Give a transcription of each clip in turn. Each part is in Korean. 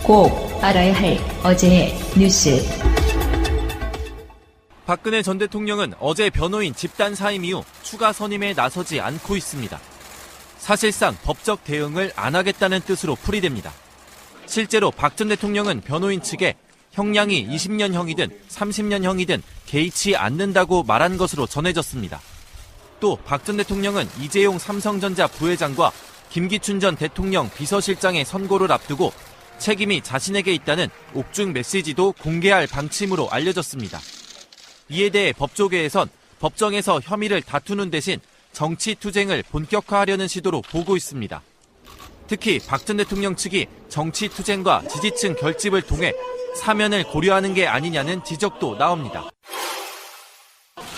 꼭 알아야 할 어제의 뉴스. 박근혜 전 대통령은 어제 변호인 집단 사임 이후 추가 선임에 나서지 않고 있습니다. 사실상 법적 대응을 안 하겠다는 뜻으로 풀이됩니다. 실제로 박 전 대통령은 변호인 측에 형량이 20년형이든 30년형이든 개의치 않는다고 말한 것으로 전해졌습니다. 또 박 전 대통령은 이재용 삼성전자 부회장과 김기춘 전 대통령 비서실장의 선고를 앞두고 책임이 자신에게 있다는 옥중 메시지도 공개할 방침으로 알려졌습니다. 이에 대해 법조계에선 법정에서 혐의를 다투는 대신 정치투쟁을 본격화하려는 시도로 보고 있습니다. 특히 박 전 대통령 측이 정치투쟁과 지지층 결집을 통해 사면을 고려하는 게 아니냐는 지적도 나옵니다.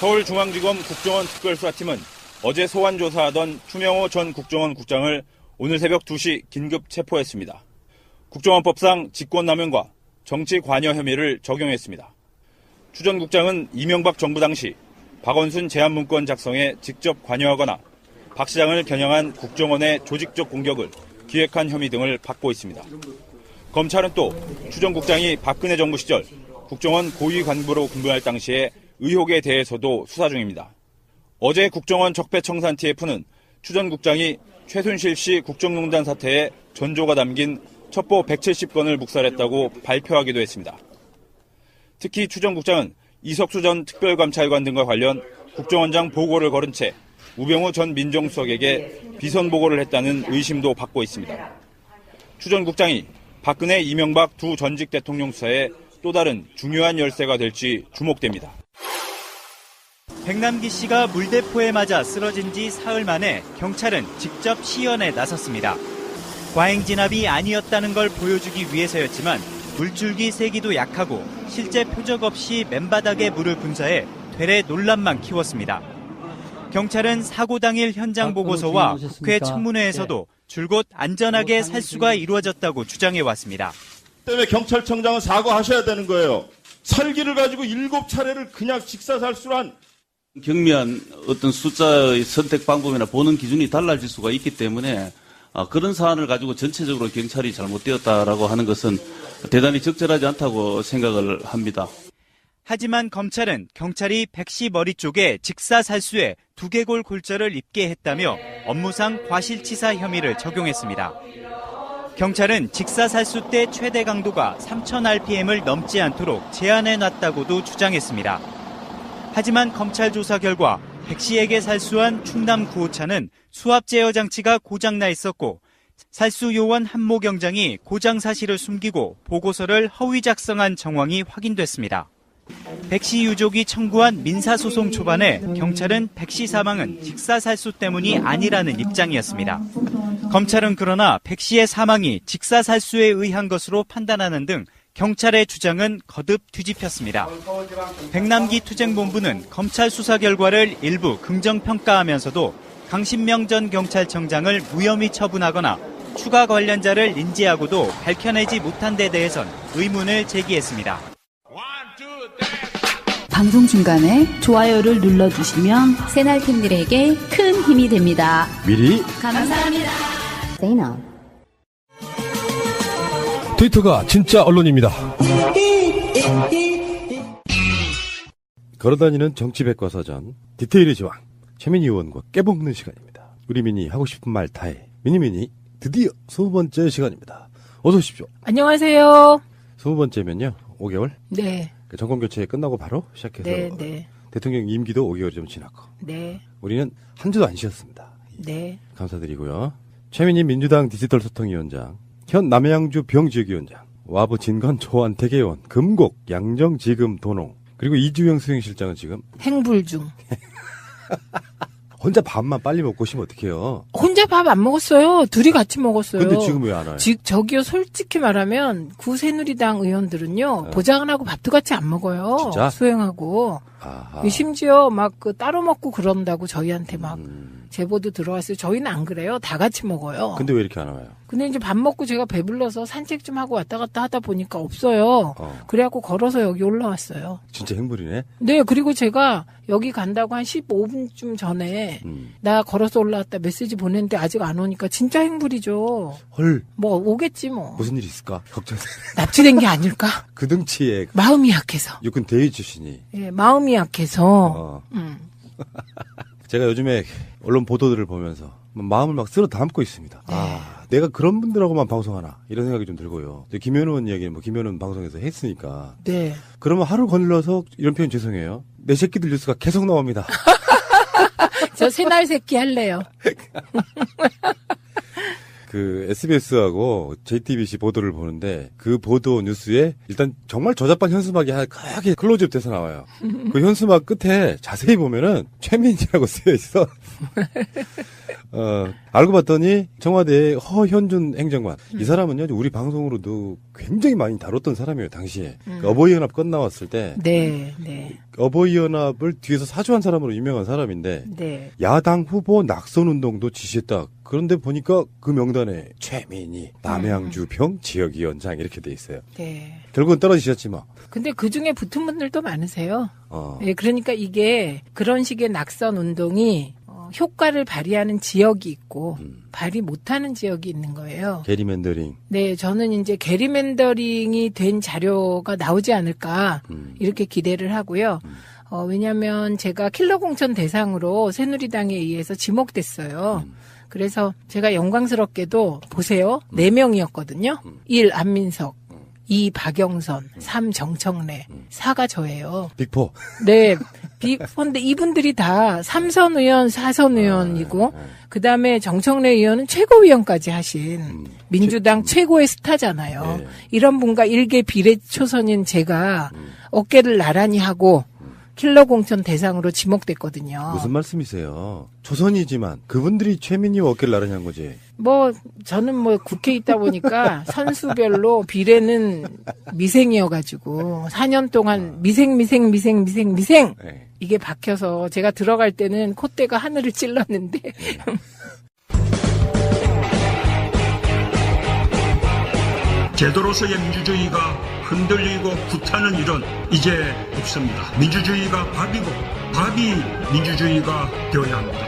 서울중앙지검 국정원 특별수사팀은 어제 소환 조사하던 추명호 전 국정원 국장을 오늘 새벽 2시 긴급 체포했습니다. 국정원법상 직권남용과 정치 관여 혐의를 적용했습니다. 추 전 국장은 이명박 정부 당시 박원순 제안문건 작성에 직접 관여하거나 박 시장을 겨냥한 국정원의 조직적 공격을 기획한 혐의 등을 받고 있습니다. 검찰은 또 추 전 국장이 박근혜 정부 시절 국정원 고위 간부로 근무할 당시의 의혹에 대해서도 수사 중입니다. 어제 국정원 적폐청산 TF는 추 전 국장이 최순실 씨 국정농단 사태에 전조가 담긴 첩보 170건을 묵살했다고 발표하기도 했습니다. 특히 추 전 국장은 이석수 전 특별감찰관 등과 관련 국정원장 보고를 거른 채 우병우 전 민정수석에게 비선 보고를 했다는 의심도 받고 있습니다. 추 전 국장이 박근혜, 이명박 두 전직 대통령 수사에 또 다른 중요한 열쇠가 될지 주목됩니다. 백남기 씨가 물대포에 맞아 쓰러진 지 사흘 만에 경찰은 직접 시연에 나섰습니다. 과잉 진압이 아니었다는 걸 보여주기 위해서였지만 물줄기 세기도 약하고 실제 표적 없이 맨바닥에 물을 분사해 되레 논란만 키웠습니다. 경찰은 사고 당일 현장 보고서와 국회 청문회에서도 줄곧 안전하게 살수가 이루어졌다고 주장해왔습니다. 때문에 경찰청장은 사과하셔야 되는 거예요. 살기를 가지고 7차례를 그냥 직사살수로 한 경미한 어떤 숫자의 선택 방법이나 보는 기준이 달라질 수가 있기 때문에 그런 사안을 가지고 전체적으로 경찰이 잘못되었다라고 하는 것은 대단히 적절하지 않다고 생각을 합니다. 하지만 검찰은 경찰이 백 씨 머리 쪽에 직사살수에 두개골 골절을 입게 했다며 업무상 과실치사 혐의를 적용했습니다. 경찰은 직사살수 때 최대 강도가 3000rpm을 넘지 않도록 제한해놨다고도 주장했습니다. 하지만 검찰 조사 결과 백 씨에게 살수한 충남 9호차는 수압 제어 장치가 고장나 있었고 살수 요원 한모 경장이 고장 사실을 숨기고 보고서를 허위 작성한 정황이 확인됐습니다. 백 씨 유족이 청구한 민사소송 초반에 경찰은 백 씨 사망은 직사살수 때문이 아니라는 입장이었습니다. 검찰은 그러나 백 씨의 사망이 직사살수에 의한 것으로 판단하는 등 경찰의 주장은 거듭 뒤집혔습니다. 백남기 투쟁본부는 검찰 수사 결과를 일부 긍정평가하면서도 강신명 전 경찰청장을 무혐의 처분하거나 추가 관련자를 인지하고도 밝혀내지 못한 데 대해선 의문을 제기했습니다. 방송 중간에 좋아요를 눌러주시면 새날팀들에게 큰 힘이 됩니다. 미리 감사합니다. 트위터가 진짜 언론입니다. 걸어다니는 정치백과사전 디테일의 제왕 최민희 의원과 깨볶는 시간입니다. 우리 미니 하고 싶은 말 다해 미니미니 드디어 20번째 시간입니다. 어서 오십시오. 안녕하세요. 20번째면요 5개월? 네. 정권교체 끝나고 바로 시작해서 네. 대통령 임기도 5개월이 좀 지났고 네. 우리는 한 주도 안 쉬었습니다. 네. 감사드리고요. 최민희 민주당 디지털소통위원장, 현 남양주 병지역위원장, 와부 진건 조한택 의원, 금곡 양정지금 도농, 그리고 이주영 수행실장은 지금 행불 중. 혼자 밥만 빨리 먹고 오시면 어떡해요? 혼자 밥 안 먹었어요. 둘이 같이 먹었어요. 근데 지금 왜 안 와요? 저기요, 솔직히 말하면 구새누리당 의원들은요, 보장을 하고 밥도 같이 안 먹어요. 진짜? 수행하고. 아하. 심지어 막 따로 먹고 그런다고 저희한테 막 제보도 들어왔어요. 저희는 안 그래요. 다 같이 먹어요. 근데 왜 이렇게 안 와요? 근데 이제 밥 먹고 제가 배불러서 산책 좀 하고 왔다 갔다 하다 보니까 없어요. 그래갖고 걸어서 여기 올라왔어요. 진짜 행불이네. 네, 그리고 제가 여기 간다고 한 15분쯤 전에 나 걸어서 올라왔다 메시지 보냈는데 아직 안 오니까 진짜 행불이죠. 헐. 뭐 오겠지 뭐. 무슨 일이 있을까? 걱정. 납치된 게 아닐까? 그 등치에 마음이 약해서. 육군 대위 출신이. 예, 마음이 약해서. 제가 요즘에 언론 보도들을 보면서 마음을 막 쓸어 담고 있습니다. 네. 내가 그런 분들하고만 방송하나 이런 생각이 좀 들고요. 김현우 이야기는 뭐 김현우 방송에서 했으니까. 네. 그러면 하루 걸러서 이런 표현 죄송해요. 내 새끼들 뉴스가 계속 나옵니다. 저 새날 새끼 할래요. 그 SBS하고 JTBC 보도를 보는데 그 보도 뉴스에 일단 정말 저작반 현수막이 크게 클로즈업 돼서 나와요. 그 현수막 끝에 자세히 보면은 최민희라고 쓰여 있어. 알고 봤더니 청와대의 허현준 행정관. 이 사람은요, 우리 방송으로도 굉장히 많이 다뤘던 사람이에요, 당시에. 그 어버이연합 끝나왔을 때. 네, 네. 어버이연합을 뒤에서 사주한 사람으로 유명한 사람인데. 네. 야당 후보 낙선운동도 지시했다. 그런데 보니까 그 명단에 최민희, 남양주병 지역위원장 이렇게 돼 있어요. 네. 결국은 떨어지셨지만. 근데 그 중에 붙은 분들도 많으세요. 예, 그러니까 이게 그런 식의 낙선 운동이 효과를 발휘하는 지역이 있고 발휘 못하는 지역이 있는 거예요. 게리맨더링. 네, 저는 이제 게리맨더링이 된 자료가 나오지 않을까 이렇게 기대를 하고요. 왜냐하면 제가 킬러 공천 대상으로 새누리당에 의해서 지목됐어요. 그래서 제가 영광스럽게도 보세요. 4명이었거든요. 1. 안민석, 2. 박영선, 3. 정청래, 4가 저예요. 빅포. 네, 빅포인데 이분들이 다 3선 의원, 4선 의원이고 그다음에 정청래 의원은 최고위원까지 하신 민주당 최고의 스타잖아요. 네. 이런 분과 일개 비례초선인 제가 어깨를 나란히 하고 킬러 공천 대상으로 지목됐거든요. 무슨 말씀이세요? 조선이지만 그분들이 최민희와 어깨를 나란히 한 거지. 뭐 저는 뭐 국회에 있다 보니까 선수별로 비례는 미생이어가지고 4년 동안 미생 네. 이게 박혀서 제가 들어갈 때는 콧대가 하늘을 찔렀는데 제도로서의 민주주의가 흔들리고 굳하는 일은 이제 없습니다. 민주주의가 밥이고 밥이 민주주의가 되어야 합니다.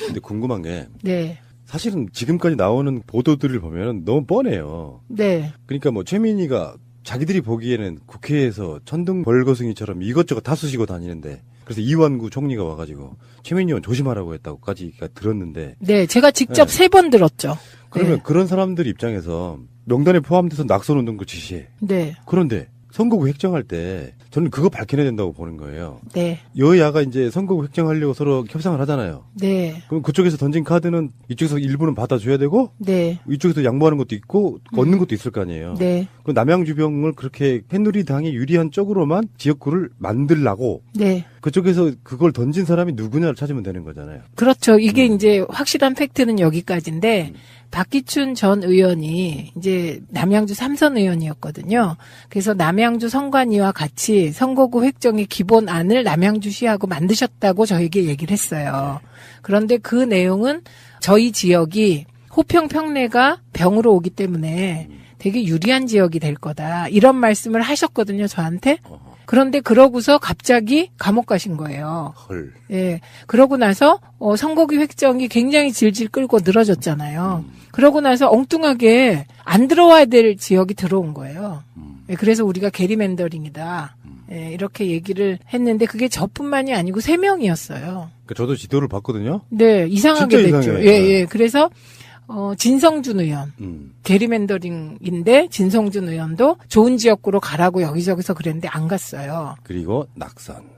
근데 궁금한 게 네. 사실은 지금까지 나오는 보도들을 보면 너무 뻔해요. 네. 그러니까 뭐 최민희가 자기들이 보기에는 국회에서 천둥 벌거숭이처럼 이것저것 다 쑤시고 다니는데 그래서 이완구 총리가 와가지고 최민희 의원 조심하라고 했다고까지 들었는데 네, 제가 직접 네. 3번 들었죠. 그러면 네. 그런 사람들 입장에서 명단에 포함돼서 낙선운동도 지시해. 네. 그런데 선거구 획정할 때 저는 그거 밝혀내야 된다고 보는 거예요. 네. 여야가 이제 선거구 획정하려고 서로 협상을 하잖아요. 네. 그럼 그쪽에서 던진 카드는 이쪽에서 일부는 받아줘야 되고 네. 이쪽에서 양보하는 것도 있고 얻는 것도 있을 거 아니에요. 네. 그럼 남양주병을 그렇게 새누리당이 유리한 쪽으로만 지역구를 만들라고 네. 그쪽에서 그걸 던진 사람이 누구냐를 찾으면 되는 거잖아요. 그렇죠. 이게 이제 확실한 팩트는 여기까지인데 박기춘 전 의원이 이제 남양주 3선 의원이었거든요. 그래서 남양주 선관위와 같이 선거구 획정의 기본안을 남양주시하고 만드셨다고 저에게 얘기를 했어요. 그런데 그 내용은 저희 지역이 호평 평내가 병으로 오기 때문에 되게 유리한 지역이 될 거다. 이런 말씀을 하셨거든요, 저한테. 그런데 그러고서 갑자기 감옥 가신 거예요. 헐. 예. 그러고 나서 선거구 획정이 굉장히 질질 끌고 늘어졌잖아요. 그러고 나서 엉뚱하게 안 들어와야 될 지역이 들어온 거예요. 예, 그래서 우리가 게리맨더링이다. 예, 이렇게 얘기를 했는데 그게 저뿐만이 아니고 3명이었어요. 저도 지도를 봤거든요. 네, 이상하게 진짜 됐죠. 이상해. 예, 예. 그래서 진성준 의원. 게리맨더링인데 진성준 의원도 좋은 지역구로 가라고 여기저기서 그랬는데 안 갔어요. 그리고 낙선.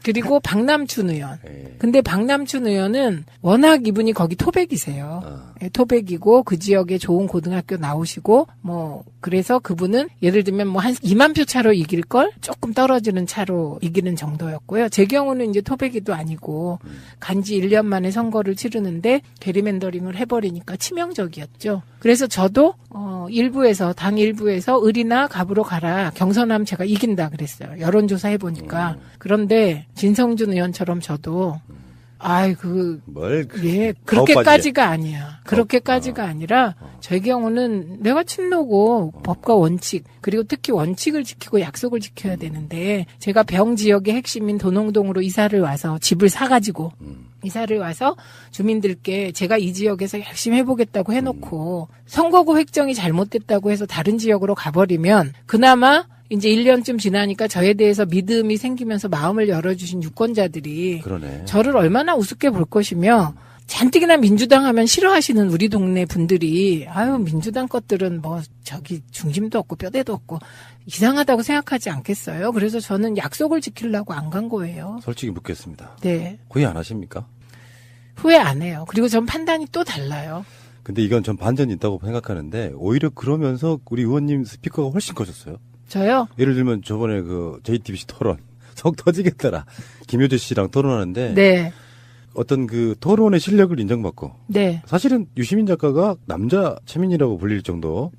그리고 박남춘 의원. 예. 근데 박남춘 의원은 워낙 이분이 거기 토백이세요. 예, 토백이고 그 지역에 좋은 고등학교 나오시고 뭐 그래서 그분은 예를 들면 뭐 한 2만 표 차로 이길 걸 조금 떨어지는 차로 이기는 정도였고요. 제 경우는 이제 토백이도 아니고 간지 1년 만에 선거를 치르는데 게리맨더링을 해버리니까 치명적이었죠. 그래서 저도 당 일부에서 을이나 갑으로 가라. 경선하면 제가 이긴다 그랬어요. 여론조사 해보니까. 그런데 진성준 의원처럼 저도 예, 그렇게까지가 아니야. 그렇게까지가 아니라 제 경우는 내가 친노고 법과 원칙 그리고 특히 원칙을 지키고 약속을 지켜야 되는데 제가 병 지역의 핵심인 도농동으로 이사를 와서 집을 사가지고 이사를 와서 주민들께 제가 이 지역에서 열심히 해보겠다고 해놓고 선거구 획정이 잘못됐다고 해서 다른 지역으로 가버리면 그나마 이제 1년쯤 지나니까 저에 대해서 믿음이 생기면서 마음을 열어주신 유권자들이 그러네. 저를 얼마나 우습게 볼 것이며 잔뜩이나 민주당 하면 싫어하시는 우리 동네 분들이 민주당 것들은 뭐 저기 중심도 없고 뼈대도 없고 이상하다고 생각하지 않겠어요? 그래서 저는 약속을 지키려고 안 간 거예요. 솔직히 묻겠습니다. 네. 후회 안 하십니까? 후회 안 해요. 그리고 전 판단이 또 달라요. 근데 이건 전 반전이 있다고 생각하는데 오히려 그러면서 우리 의원님 스피커가 훨씬 커졌어요. 저요? 예를 들면 저번에 그 JTBC 토론 속 터지겠더라. 김효재 씨랑 토론하는데 네. 어떤 그 토론의 실력을 인정받고 네. 사실은 유시민 작가가 남자 최민이라고 불릴 정도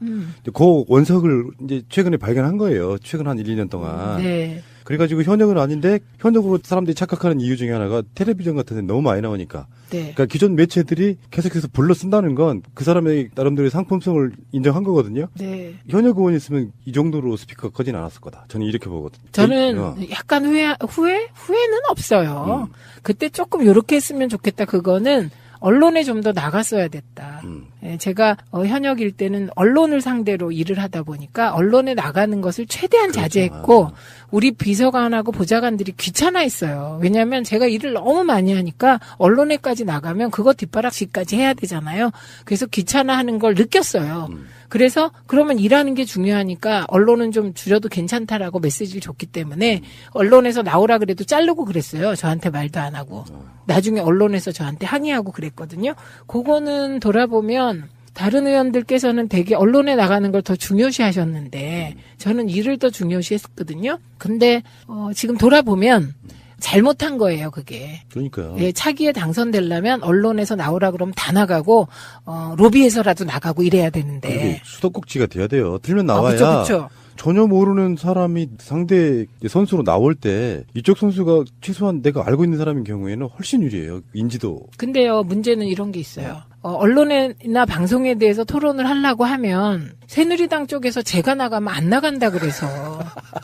그 원석을 이제 최근에 발견한 거예요. 최근 한 1, 2년 동안. 네. 그래가지고 현역은 아닌데 현역으로 사람들이 착각하는 이유 중에 하나가 텔레비전 같은 데 너무 많이 나오니까. 네. 그러니까 기존 매체들이 계속해서 불러 쓴다는 건 그 사람의 나름대로의 상품성을 인정한 거거든요. 네. 현역 의원이 있으면 이 정도로 스피커가 커진 않았을 거다. 저는 이렇게 보거든요. 저는 약간 후회는 없어요. 그때 조금 요렇게 했으면 좋겠다. 그거는 언론에 좀 더 나갔어야 됐다. 예, 제가 현역일 때는 언론을 상대로 일을 하다 보니까 언론에 나가는 것을 최대한 자제했고 우리 비서관하고 보좌관들이 귀찮아했어요. 왜냐하면 제가 일을 너무 많이 하니까 언론에까지 나가면 그거 뒷바라지까지 해야 되잖아요. 그래서 귀찮아하는 걸 느꼈어요. 그래서 그러면 일하는 게 중요하니까 언론은 좀 줄여도 괜찮다라고 메시지를 줬기 때문에 언론에서 나오라 그래도 자르고 그랬어요. 저한테 말도 안 하고. 나중에 언론에서 저한테 항의하고 그랬거든요. 그거는 돌아보면 다른 의원들께서는 되게 언론에 나가는 걸 더 중요시 하셨는데 저는 일을 더 중요시 했거든요. 근데 지금 돌아보면 잘못한 거예요, 그게. 그러니까요. 예, 차기에 당선되려면 언론에서 나오라 그러면 다 나가고 로비에서라도 나가고 이래야 되는데. 수도꼭지가 돼야 돼요. 틀면 나와야. 그쵸. 전혀 모르는 사람이 상대 선수로 나올 때 이쪽 선수가 최소한 내가 알고 있는 사람인 경우에는 훨씬 유리해요. 인지도. 근데요, 문제는 이런 게 있어요. 언론이나 방송에 대해서 토론을 하려고 하면 새누리당 쪽에서 제가 나가면 안 나간다 그래서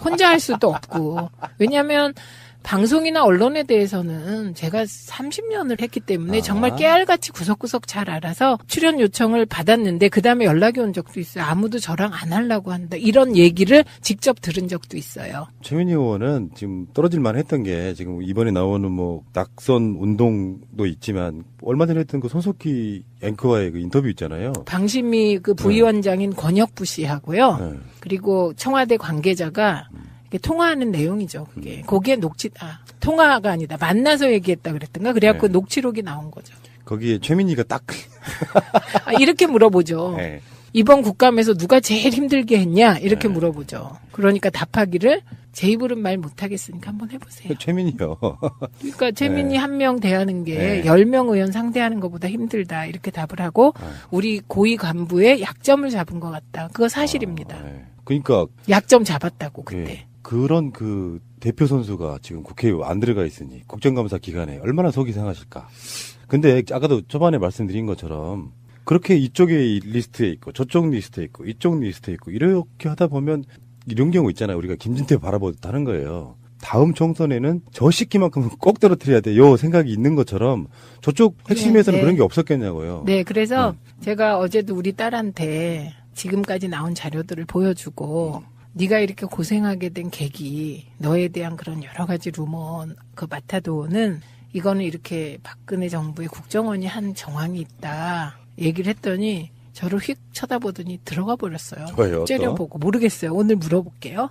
혼자 할 수도 없고. 왜냐하면 방송이나 언론에 대해서는 제가 30년을 했기 때문에 정말 깨알같이 구석구석 잘 알아서 출연 요청을 받았는데 그다음에 연락이 온 적도 있어요. 아무도 저랑 안 하려고 한다. 이런 얘기를 직접 들은 적도 있어요. 최민희 의원은 지금 떨어질만 했던 게 지금 이번에 나오는 뭐 낙선 운동도 있지만 얼마 전에 했던 그 손석희 앵커와의 그 인터뷰 있잖아요. 방심위 그 부위원장인 권혁부 씨하고요. 그리고 청와대 관계자가 통화하는 내용이죠, 그게. 거기에 통화가 아니다. 만나서 얘기했다 그랬던가? 그래갖고 녹취록이 나온 거죠. 거기에 최민희가 딱. 이렇게 물어보죠. 네. 이번 국감에서 누가 제일 힘들게 했냐? 이렇게 물어보죠. 그러니까 답하기를 제 입으로는 말 못하겠으니까 한번 해보세요. 최민희요. 그러니까 최민희 한 명 대하는 게 10명 의원 상대하는 것보다 힘들다. 이렇게 답을 하고 우리 고위 간부의 약점을 잡은 것 같다. 그거 사실입니다. 그러니까. 약점 잡았다고, 그때. 그런 그 대표 선수가 지금 국회에 안 들어가 있으니 국정감사 기간에 얼마나 속이 상하실까. 근데 아까도 초반에 말씀드린 것처럼 그렇게 이쪽에 리스트에 있고 저쪽 리스트에 있고 이쪽 리스트에 있고 이렇게 하다 보면 이런 경우 있잖아요. 우리가 김진태 바라보듯 하는 거예요. 다음 총선에는 저 시기만큼은 꼭 떨어뜨려야 돼. 요 생각이 있는 것처럼 저쪽 핵심에서는 그런 게 없었겠냐고요. 네, 그래서 제가 어제도 우리 딸한테 지금까지 나온 자료들을 보여주고 네가 이렇게 고생하게 된 계기, 너에 대한 그런 여러 가지 루머, 그 마타도는 이거는 이렇게 박근혜 정부의 국정원이 한 정황이 있다 얘기를 했더니 저를 휙 쳐다보더니 들어가 버렸어요. 저예요, 째려보고 모르겠어요. 오늘 물어볼게요.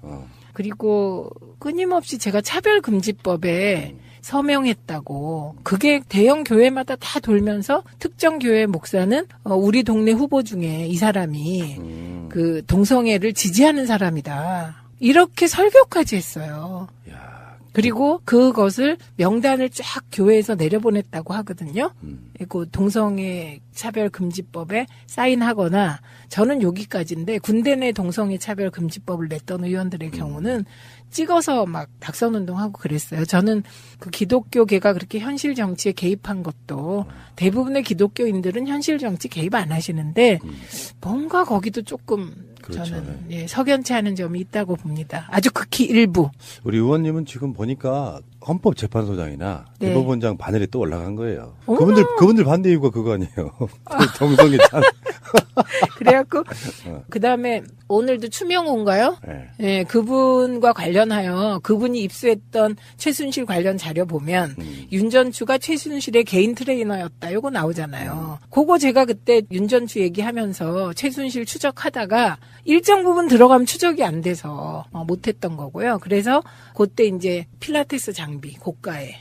그리고 끊임없이 제가 차별금지법에 서명했다고. 그게 대형 교회마다 다 돌면서 특정 교회 목사는 우리 동네 후보 중에 이 사람이 그 동성애를 지지하는 사람이다. 이렇게 설교까지 했어요. 그리고 그것을 명단을 쫙 교회에서 내려보냈다고 하거든요. 그리고 동성애 차별금지법에 사인하거나 저는 여기까지인데 군대 내 동성애 차별금지법을 냈던 의원들의 경우는 찍어서 막 낙선운동하고 그랬어요. 저는 그 기독교계가 그렇게 현실 정치에 개입한 것도 대부분의 기독교인들은 현실 정치 개입 안 하시는데 뭔가 거기도 조금 그렇죠. 저는 석연치 않은 점이 있다고 봅니다. 아주 극히 일부. 우리 의원님은 지금 보니까 헌법재판소장이나 네. 대법원장 바늘에 또 올라간 거예요. 어머나. 그분들 반대 이유가 그거 아니에요. 동성애 참. 그래갖고 그다음에 오늘도 추명호인가요? 네, 그분과 관련하여 그분이 입수했던 최순실 관련 자료 보면 윤전추가 최순실의 개인 트레이너였다. 요거 나오잖아요. 그거 제가 그때 윤전추 얘기하면서 최순실 추적하다가 일정 부분 들어가면 추적이 안 돼서 못했던 거고요. 그래서 그때 이제 필라테스 장비 고가에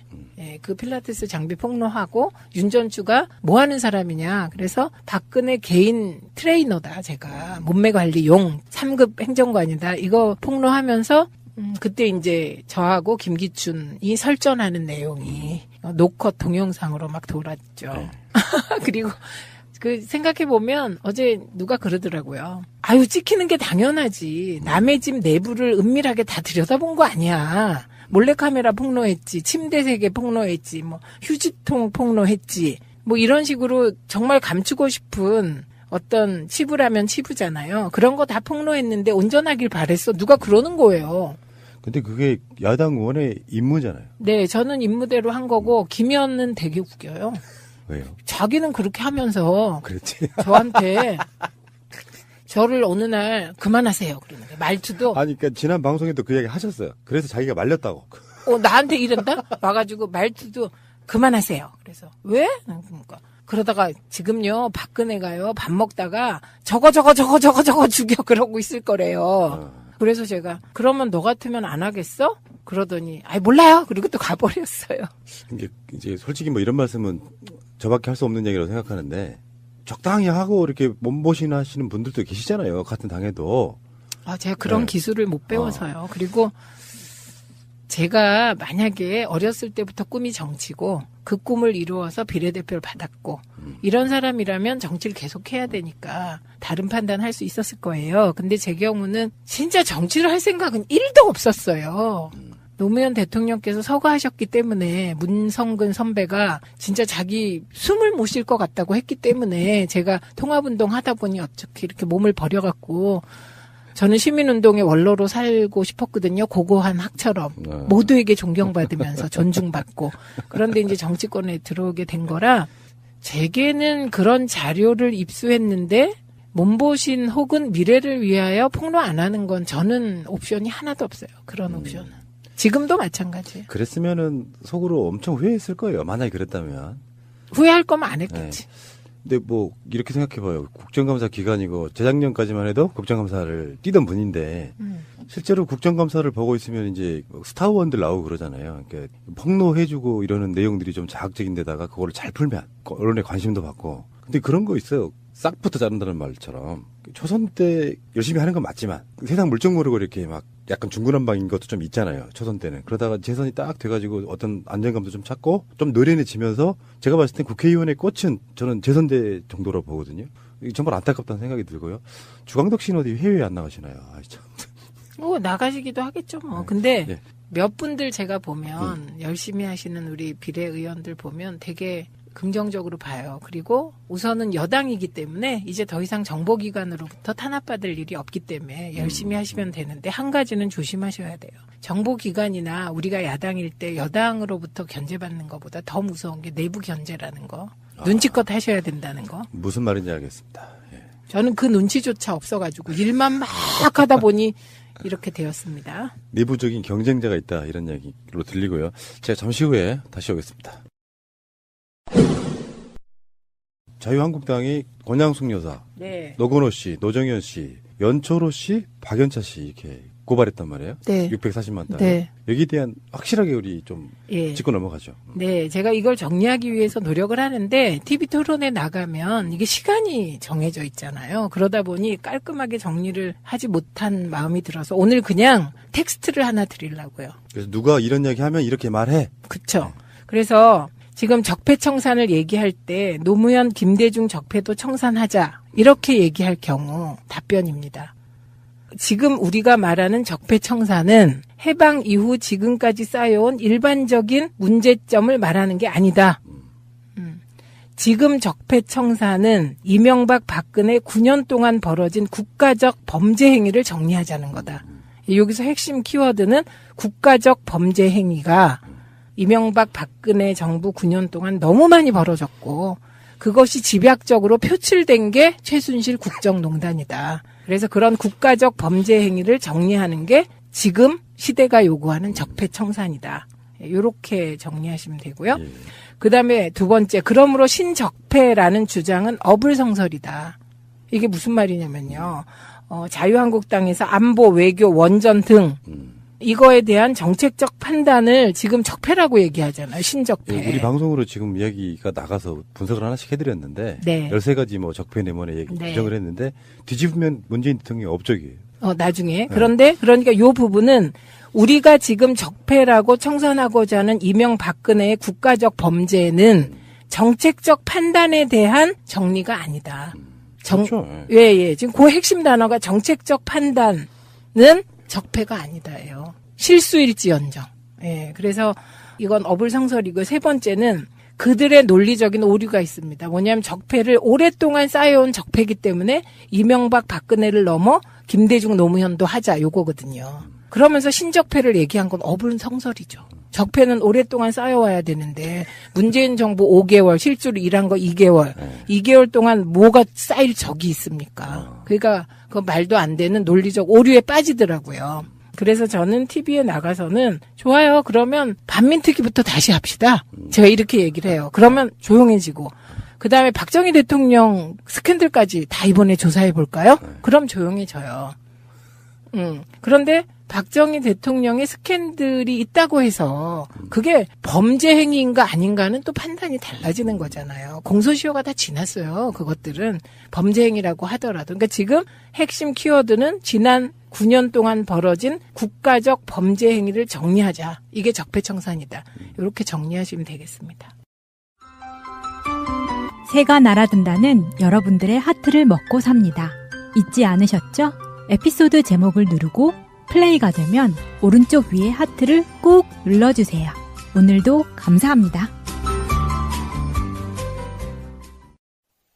그 필라테스 장비 폭로하고 윤전추가 뭐 하는 사람이냐. 그래서 박근혜 개인 트레이너다. 제가 몸매관리용 3급 행정관이다. 이거 폭로하면서 그때 이제 저하고 김기춘이 설전하는 내용이 노컷 동영상으로 막 돌았죠. 그리고 그 생각해보면 어제 누가 그러더라고요. 아유 찍히는 게 당연하지. 남의 집 내부를 은밀하게 다 들여다본 거 아니야. 몰래카메라 폭로했지. 침대 세계 폭로했지. 뭐 휴지통 폭로했지. 뭐 이런 식으로 정말 감추고 싶은 어떤 치부라면 치부잖아요. 그런 거 다 폭로했는데 온전하길 바랬어. 누가 그러는 거예요. 근데 그게 야당 의원의 임무잖아요. 네, 저는 임무대로 한 거고 김현은 되게 웃겨요. 왜요? 자기는 그렇게 하면서 그랬지. 저한테 저를 어느 날 그만하세요. 그러는 거예요. 말투도 아니, 그러니까 지난 방송에도 그 얘기 하셨어요. 그래서 자기가 말렸다고. 나한테 이런다? 와가지고 말투도 그만하세요. 그래서 왜? 그러니까 그러다가 지금요 박근혜가요 밥 먹다가 저거 죽여 그러고 있을 거래요. 그래서 제가 그러면 너 같으면 안 하겠어? 그러더니 아이 몰라요. 그리고 또 가버렸어요. 이제 솔직히 뭐 이런 말씀은 저밖에 할 수 없는 얘기라고 생각하는데 적당히 하고 이렇게 몸보신 하시는 분들도 계시잖아요. 같은 당에도. 제가 그런 기술을 못 배워서요. 그리고 제가 만약에 어렸을 때부터 꿈이 정치고 그 꿈을 이루어서 비례대표를 받았고 이런 사람이라면 정치를 계속해야 되니까 다른 판단할 수 있었을 거예요. 근데 제 경우는 진짜 정치를 할 생각은 1도 없었어요. 노무현 대통령께서 서거하셨기 때문에 문성근 선배가 진짜 자기 숨을 못 쉴 것 같다고 했기 때문에 제가 통합운동 하다 보니 어떻게 이렇게 몸을 버려갖고 저는 시민운동의 원로로 살고 싶었거든요. 고고한 학처럼. 모두에게 존경받으면서 존중받고. 그런데 이제 정치권에 들어오게 된 거라 제게는 그런 자료를 입수했는데 몸보신 혹은 미래를 위하여 폭로 안 하는 건 저는 옵션이 하나도 없어요. 그런 옵션은. 지금도 마찬가지예요. 그랬으면은 속으로 엄청 후회했을 거예요. 만약에 그랬다면. 후회할 거면 안 했겠지. 근데 뭐 이렇게 생각해봐요. 국정감사 기간이고 재작년까지만 해도 국정감사를 뛰던 분인데 실제로 국정감사를 보고 있으면 이제 스타원들 나오고 그러잖아요. 그러니까 폭로해주고 이러는 내용들이 좀 자극적인 데다가 그거를 잘 풀면 언론의 관심도 받고. 근데 그런 거 있어요. 싹부터 자른다는 말처럼 초선 때 열심히 하는 건 맞지만 세상 물정 모르고 이렇게 막 약간 중구난방인 것도 좀 있잖아요. 초선 때는. 그러다가 재선이 딱 돼가지고 어떤 안정감도 좀 찾고 좀 노련해지면서 제가 봤을 땐 국회의원의 꽃은 저는 재선 때 정도로 보거든요. 이게 정말 안타깝다는 생각이 들고요. 주광덕 씨는 어디 해외에 안 나가시나요? 참. 나가시기도 하겠죠 뭐. 근데 몇 분들 제가 보면 열심히 하시는 우리 비례의원들 보면 되게 긍정적으로 봐요. 그리고 우선은 여당이기 때문에 이제 더 이상 정보기관으로부터 탄압받을 일이 없기 때문에 열심히 하시면 되는데 한 가지는 조심하셔야 돼요. 정보기관이나 우리가 야당일 때 여당으로부터 견제받는 것보다 더 무서운 게 내부 견제라는 거. 눈치껏 하셔야 된다는 거. 무슨 말인지 알겠습니다. 저는 그 눈치조차 없어가지고 일만 막 하다 보니 이렇게 되었습니다. 내부적인 경쟁자가 있다 이런 얘기로 들리고요. 제가 잠시 후에 다시 오겠습니다. 자유한국당이 권양숙 여사, 노건호 씨, 노정현 씨, 연초로 씨, 박연차 씨 이렇게 고발했단 말이에요. 네. 640만 달. 네. 여기에 대한 확실하게 우리 좀 예. 짚고 넘어가죠. 네, 제가 이걸 정리하기 위해서 노력을 하는데 TV 토론에 나가면 이게 시간이 정해져 있잖아요. 그러다 보니 깔끔하게 정리를 하지 못한 마음이 들어서 오늘 그냥 텍스트를 하나 드리려고요. 그래서 누가 이런 이야기 하면 이렇게 말해. 그쵸. 그래서 지금 적폐청산을 얘기할 때 노무현, 김대중 적폐도 청산하자 이렇게 얘기할 경우 답변입니다. 지금 우리가 말하는 적폐청산은 해방 이후 지금까지 쌓여온 일반적인 문제점을 말하는 게 아니다. 지금 적폐청산은 이명박 박근혜 9년 동안 벌어진 국가적 범죄 행위를 정리하자는 거다. 여기서 핵심 키워드는 국가적 범죄 행위가 이명박 박근혜 정부 9년 동안 너무 많이 벌어졌고 그것이 집약적으로 표출된 게 최순실 국정농단이다. 그래서 그런 국가적 범죄 행위를 정리하는 게 지금 시대가 요구하는 적폐청산이다. 이렇게 정리하시면 되고요. 그다음에 두 번째, 그러므로 신적폐라는 주장은 어불성설이다. 이게 무슨 말이냐면요. 자유한국당에서 안보, 외교, 원전 등 이거에 대한 정책적 판단을 지금 적폐라고 얘기하잖아요. 신적폐. 우리 방송으로 지금 이야기가 나가서 분석을 하나씩 해드렸는데 네. 13가지 뭐 적폐 내mon에 규정을 했는데 뒤집으면 문재인 대통령이 업적이에요. 나중에. 그런데 그러니까 요 부분은 우리가 지금 적폐라고 청산하고자 하는 이명박근혜의 국가적 범죄는 정책적 판단에 대한 정리가 아니다. 그렇죠. 예. 지금 그 핵심 단어가 정책적 판단은 적폐가 아니다예요. 실수일지언정. 예. 그래서 이건 어불성설이고 세 번째는 그들의 논리적인 오류가 있습니다. 뭐냐면 적폐를 오랫동안 쌓여온 적폐이기 때문에 이명박 박근혜를 넘어 김대중 노무현도 하자 요거거든요. 그러면서 신적폐를 얘기한 건 어불성설이죠. 적폐는 오랫동안 쌓여와야 되는데 문재인 정부 5개월 실제로 일한 거 2개월 2개월 동안 뭐가 쌓일 적이 있습니까? 그러니까 그 말도 안 되는 논리적 오류에 빠지더라고요. 그래서 저는 TV에 나가서는 좋아요. 그러면 반민특위부터 다시 합시다. 제가 이렇게 얘기를 해요. 그러면 조용해지고 그다음에 박정희 대통령 스캔들까지 다 이번에 조사해 볼까요? 그럼 조용해져요. 그런데 박정희 대통령의 스캔들이 있다고 해서 그게 범죄 행위인가 아닌가는 또 판단이 달라지는 거잖아요. 공소시효가 다 지났어요. 그것들은 범죄 행위라고 하더라도. 그러니까 지금 핵심 키워드는 지난 9년 동안 벌어진 국가적 범죄 행위를 정리하자. 이게 적폐청산이다. 이렇게 정리하시면 되겠습니다. 새가 날아든다는 여러분들의 하트를 먹고 삽니다. 잊지 않으셨죠? 에피소드 제목을 누르고 플레이가 되면 오른쪽 위에 하트를 꾹 눌러주세요. 오늘도 감사합니다.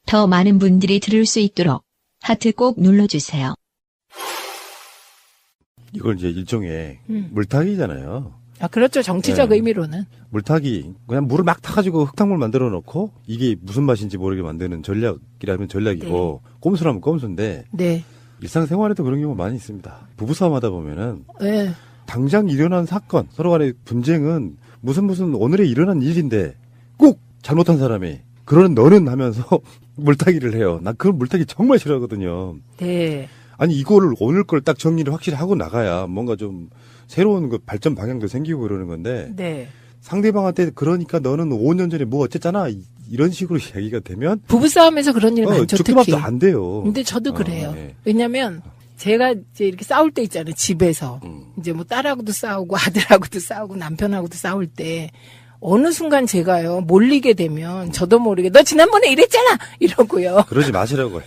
더 많은 분들이 들을 수 있도록 하트 꼭 눌러주세요. 이걸 이제 일종의 물타기잖아요. 아, 그렇죠. 정치적 의미로는. 물타기. 그냥 물을 막 타가지고 흙탕물 만들어 놓고 이게 무슨 맛인지 모르게 만드는 전략이라면 전략이고 꼼수라면 꼼수인데 네. 일상생활에도 그런 경우가 많이 있습니다. 부부싸움 하다 보면은 네. 당장 일어난 사건, 서로 간의 분쟁은 무슨 오늘에 일어난 일인데 꼭 잘못한 사람이 그러는 너는 하면서 물타기를 해요. 난 그 물타기 정말 싫어하거든요. 네. 아니 이거를 오늘 걸 딱 정리를 확실히 하고 나가야 뭔가 좀 새로운 그 발전 방향도 생기고 그러는 건데 네. 상대방한테 그러니까 너는 5년 전에 뭐 어쨌잖아 이런 식으로 이야기가 되면 부부싸움에서 그런 일 많죠. 죽기 밥도 안 돼요. 근데 저도 그래요. 네. 왜냐면 제가 이제 이렇게 싸울 때 있잖아요. 집에서. 이제 뭐 딸하고도 싸우고 아들하고도 싸우고 남편하고도 싸울 때 어느 순간 제가요 몰리게 되면 저도 모르게 너 지난번에 이랬잖아 이러고요. 그러지 마시라고요.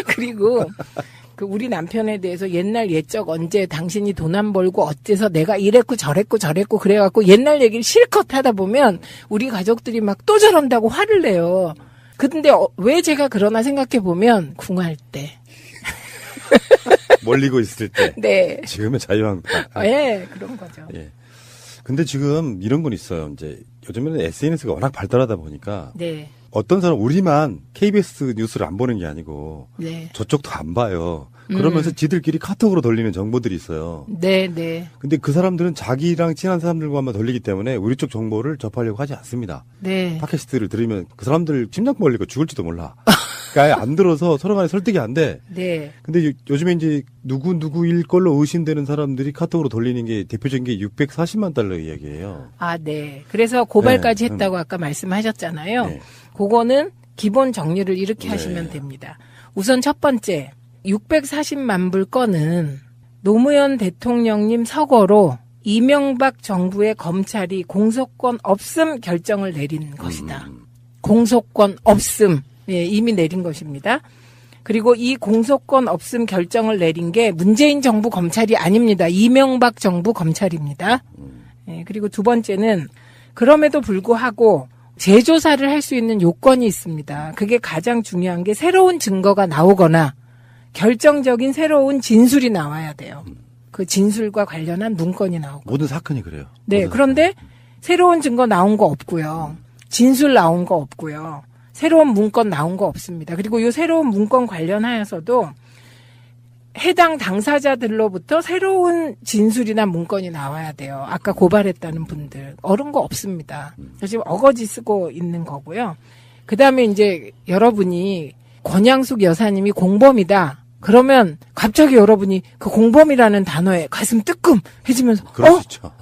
그리고 그 우리 남편에 대해서 옛날 옛적 언제 당신이 돈 안 벌고 어째서 내가 이랬고 저랬고 그래갖고 옛날 얘기를 실컷 하다 보면 우리 가족들이 막 또 저런다고 화를 내요. 근데 왜 제가 그러나 생각해 보면 궁할 때. 몰리고 있을 때. 네. 지금의 자유한국당. 예, 그런 거죠. 예. 근데 지금 이런 건 있어요. 이제 요즘에는 SNS가 워낙 발달하다 보니까. 네. 어떤 사람 우리만 KBS 뉴스를 안 보는 게 아니고 네. 저쪽도 안 봐요. 그러면서 지들끼리 카톡으로 돌리는 정보들이 있어요. 네, 네. 근데 그 사람들은 자기랑 친한 사람들과만 돌리기 때문에 우리 쪽 정보를 접하려고 하지 않습니다. 네. 팟캐스트를 들으면 그 사람들 심장 벌리고 죽을지도 몰라. 그러니까 안 들어서 서로 간에 설득이 안 돼. 네. 근데 요즘에 이제 누구일 걸로 의심되는 사람들이 카톡으로 돌리는 게 대표적인 게 640만 달러 이야기예요. 아, 네. 그래서 고발까지 네. 했다고 아까 말씀하셨잖아요. 네. 그거는 기본 정리를 이렇게 네. 하시면 됩니다. 우선 첫 번째, 640만 불 건은 노무현 대통령님 서거로 이명박 정부의 검찰이 공소권 없음 결정을 내린 것이다. 공소권 없음. 예, 이미 내린 것입니다. 그리고 이 공소권 없음 결정을 내린 게 문재인 정부 검찰이 아닙니다. 이명박 정부 검찰입니다. 예, 그리고 두 번째는 그럼에도 불구하고 재조사를 할 수 있는 요건이 있습니다. 그게 가장 중요한 게 새로운 증거가 나오거나 결정적인 새로운 진술이 나와야 돼요. 그 진술과 관련한 문건이 나오고. 모든 사건이 그래요. 네, 그런데 새로운 증거 나온 거 없고요. 진술 나온 거 없고요. 새로운 문건 나온 거 없습니다. 그리고 이 새로운 문건 관련하여서도 해당 당사자들로부터 새로운 진술이나 문건이 나와야 돼요. 아까 고발했다는 분들. 어른 거 없습니다. 지금 어거지 쓰고 있는 거고요. 그 다음에 이제 여러분이 권양숙 여사님이 공범이다. 그러면 갑자기 여러분이 그 공범이라는 단어에 가슴 뜨끔해지면서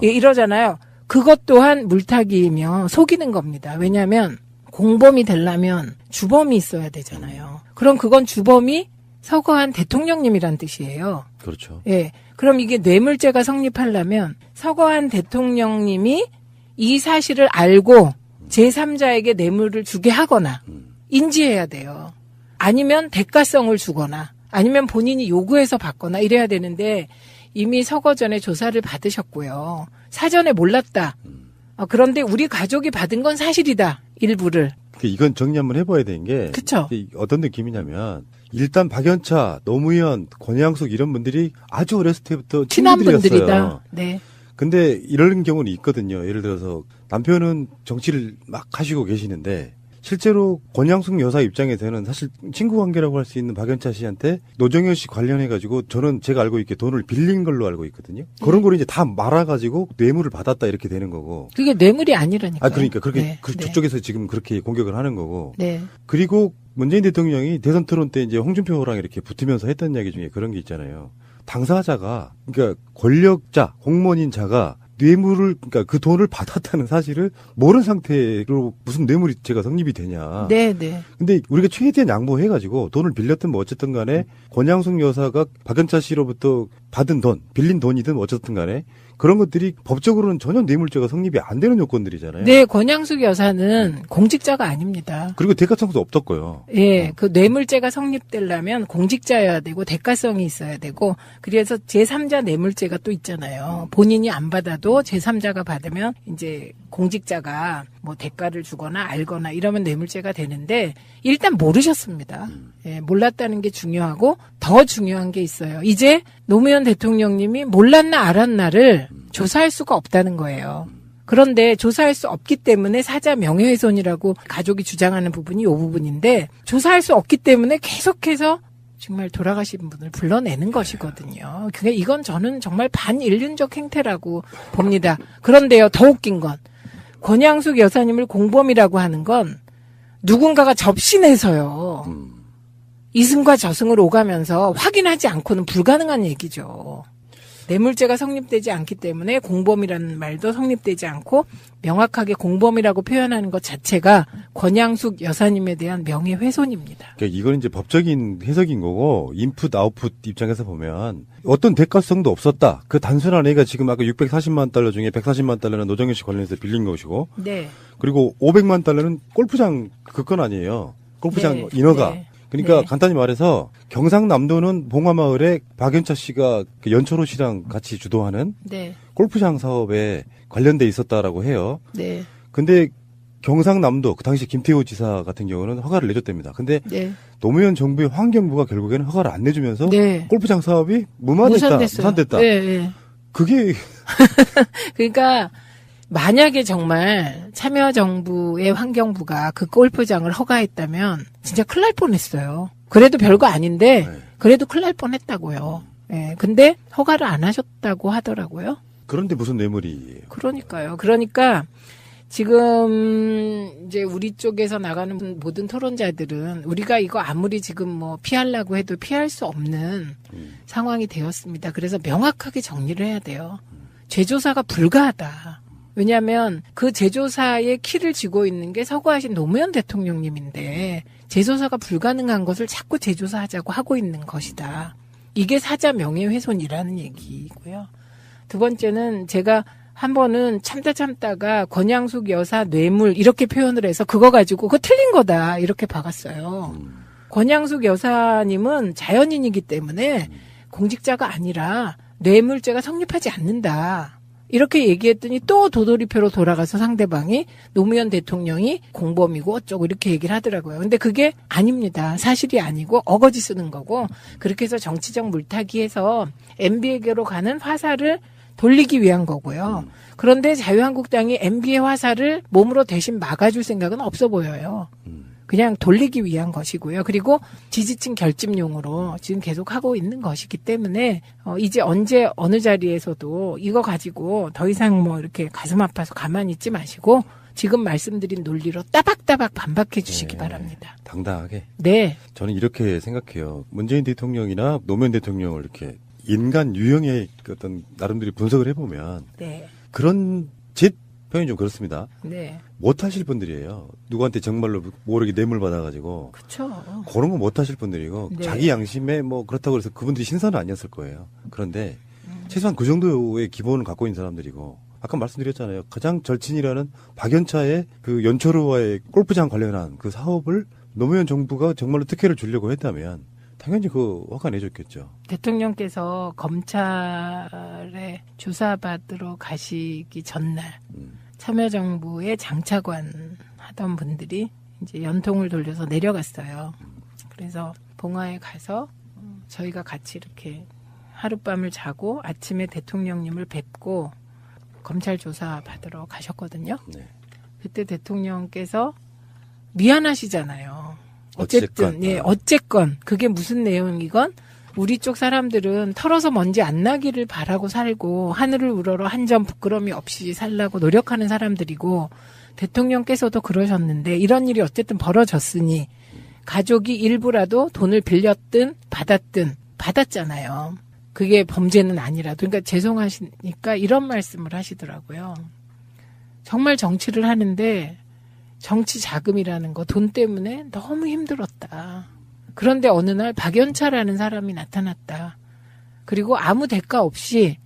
예, 이러잖아요. 그것 또한 물타기이며 속이는 겁니다. 왜냐하면 공범이 되려면 주범이 있어야 되잖아요. 그럼 그건 주범이 서거한 대통령님이란 뜻이에요. 그렇죠. 예. 그럼 이게 뇌물죄가 성립하려면 서거한 대통령님이 이 사실을 알고 제3자에게 뇌물을 주게 하거나 인지해야 돼요. 아니면 대가성을 주거나 아니면 본인이 요구해서 받거나 이래야 되는데 이미 서거 전에 조사를 받으셨고요. 사전에 몰랐다. 그런데 우리 가족이 받은 건 사실이다. 일부를. 이건 정리 한번 해봐야 되는 게 그쵸? 어떤 느낌이냐면 일단 박연차, 노무현, 권양숙 이런 분들이 아주 어렸을 때부터 친한 친구들이었어요. 분들이다. 네. 근데 이런 경우는 있거든요. 예를 들어서 남편은 정치를 막 하시고 계시는데 실제로 권양숙 여사 입장에서는 사실 친구 관계라고 할 수 있는 박연차 씨한테 노정현 씨 관련해가지고 저는 제가 알고 있게 돈을 빌린 걸로 알고 있거든요. 그런 걸 이제 다 말아가지고 뇌물을 받았다 이렇게 되는 거고. 그게 뇌물이 아니라니까요. 아, 그러니까 그렇게 네, 네. 저쪽에서 지금 그렇게 공격을 하는 거고. 네. 그리고 문재인 대통령이 대선 토론 때 이제 홍준표랑 이렇게 붙으면서 했던 이야기 중에 그런 게 있잖아요. 당사자가, 그러니까 권력자, 공무원인 자가 뇌물을, 그러니까 그 돈을 받았다는 사실을 모르는 상태로 무슨 뇌물죄가 성립이 되냐. 네, 네. 근데 우리가 최대한 양보해가지고 돈을 빌렸든 뭐 어쨌든 간에 권양숙 여사가 박연차 씨로부터 받은 돈, 빌린 돈이든 어쨌든 간에 그런 것들이 법적으로는 전혀 뇌물죄가 성립이 안 되는 요건들이잖아요. 네, 권양숙 여사는 공직자가 아닙니다. 그리고 대가성도 없었고요. 예, 그 뇌물죄가 성립되려면 공직자여야 되고 대가성이 있어야 되고 그래서 제3자 뇌물죄가 또 있잖아요. 본인이 안 받아도 제3자가 받으면 이제 공직자가 뭐 대가를 주거나 알거나 이러면 뇌물죄가 되는데 일단 모르셨습니다. 예, 몰랐다는 게 중요하고 더 중요한 게 있어요. 이제 노무현 대통령님이 몰랐나 알았나를 조사할 수가 없다는 거예요. 그런데 조사할 수 없기 때문에 사자 명예훼손이라고 가족이 주장하는 부분이 이 부분인데 조사할 수 없기 때문에 계속해서 정말 돌아가신 분을 불러내는 것이거든요. 그게 이건 저는 정말 반인륜적 행태라고 봅니다. 그런데요, 더 웃긴 건 권양숙 여사님을 공범이라고 하는 건 누군가가 접신해서요. 이승과 저승을 오가면서 확인하지 않고는 불가능한 얘기죠. 뇌물죄가 성립되지 않기 때문에 공범이라는 말도 성립되지 않고 명확하게 공범이라고 표현하는 것 자체가 권양숙 여사님에 대한 명예훼손입니다. 그러니까 이건 이제 법적인 해석인 거고 인풋 아웃풋 입장에서 보면 어떤 대가성도 없었다. 그 단순한 애가 지금 아까 640만 달러 중에 140만 달러는 노정현 씨 관련해서 빌린 것이고 네. 그리고 500만 달러는 골프장 그 건 아니에요. 골프장 네. 인허가. 네. 그러니까 네. 간단히 말해서 경상남도는 봉화마을에 박연차 씨가 그 연초로 씨랑 같이 주도하는 네. 골프장 사업에 관련돼 있었다라고 해요. 네. 근데 경상남도 그 당시 김태호 지사 같은 경우는 허가를 내줬답니다. 근데 네. 노무현 정부의 환경부가 결국에는 허가를 안 내주면서 네. 골프장 사업이 무산됐다. 네, 네. 그게 그러니까 만약에 정말 참여정부의 환경부가 그 골프장을 허가했다면 진짜 큰일 날 뻔했어요. 그래도 별거 아닌데 그래도 큰일 날 뻔했다고요. 예, 근데 허가를 안 하셨다고 하더라고요. 그런데 무슨 뇌물이에요? 그러니까요. 그러니까 지금 이제 우리 쪽에서 나가는 모든 토론자들은 우리가 이거 아무리 지금 뭐 피하려고 해도 피할 수 없는 상황이 되었습니다. 그래서 명확하게 정리를 해야 돼요. 재조사가 불가하다. 왜냐하면 그 재조사의 키를 쥐고 있는 게 서거하신 노무현 대통령님인데 재조사가 불가능한 것을 자꾸 재조사하자고 하고 있는 것이다. 이게 사자 명예훼손이라는 얘기고요. 두 번째는 제가 한 번은 참다가 권양숙 여사 뇌물 이렇게 표현을 해서 그거 가지고 그거 틀린 거다 이렇게 박았어요. 권양숙 여사님은 자연인이기 때문에 공직자가 아니라 뇌물죄가 성립하지 않는다. 이렇게 얘기했더니 또 도돌이표로 돌아가서 상대방이 노무현 대통령이 공범이고 어쩌고 이렇게 얘기를 하더라고요. 근데 그게 아닙니다. 사실이 아니고 어거지 쓰는 거고 그렇게 해서 정치적 물타기해서 MB에게로 가는 화살을 돌리기 위한 거고요. 그런데 자유한국당이 MB의 화살을 몸으로 대신 막아줄 생각은 없어 보여요. 그냥 돌리기 위한 것이고요. 그리고 지지층 결집용으로 지금 계속 하고 있는 것이기 때문에 이제 언제 어느 자리에서도 이거 가지고 더 이상 뭐 이렇게 가슴 아파서 가만히 있지 마시고 지금 말씀드린 논리로 따박따박 반박해 주시기 바랍니다. 당당하게. 네. 저는 이렇게 생각해요. 문재인 대통령이나 노무현 대통령을 이렇게 인간 유형의 어떤 나름대로 분석을 해보면 네. 그런 제 표현이 좀 그렇습니다. 네. 못하실 분들이에요. 누구한테 정말로 모르게 뇌물 받아가지고. 그렇죠. 그런 거 못하실 분들이고 네. 자기 양심에 뭐 그렇다고 해서 그분들이 신선은 아니었을 거예요. 그런데 최소한 그 정도의 기본을 갖고 있는 사람들이고 아까 말씀드렸잖아요. 가장 절친이라는 박연차의 그 연초로와의 골프장 관련한 그 사업을 노무현 정부가 정말로 특혜를 주려고 했다면 당연히 그 허가 내줬겠죠. 대통령께서 검찰에 조사받으러 가시기 전날 참여정부의 장차관 하던 분들이 이제 연통을 돌려서 내려갔어요. 그래서 봉화에 가서 저희가 같이 이렇게 하룻밤을 자고 아침에 대통령님을 뵙고 검찰 조사 받으러 가셨거든요. 네. 그때 대통령께서 미안하시잖아요. 어쨌건 그게 무슨 내용이건 우리 쪽 사람들은 털어서 먼지 안 나기를 바라고 살고 하늘을 우러러 한 점 부끄러움이 없이 살라고 노력하는 사람들이고 대통령께서도 그러셨는데 이런 일이 어쨌든 벌어졌으니 가족이 일부라도 돈을 빌렸든 받았잖아요. 그게 범죄는 아니라도. 그러니까 죄송하시니까 이런 말씀을 하시더라고요. 정말 정치를 하는데 정치 자금이라는 거 돈 때문에 너무 힘들었다. 그런데 어느 날 박연차라는 사람이 나타났다. 그리고 아무 대가 없이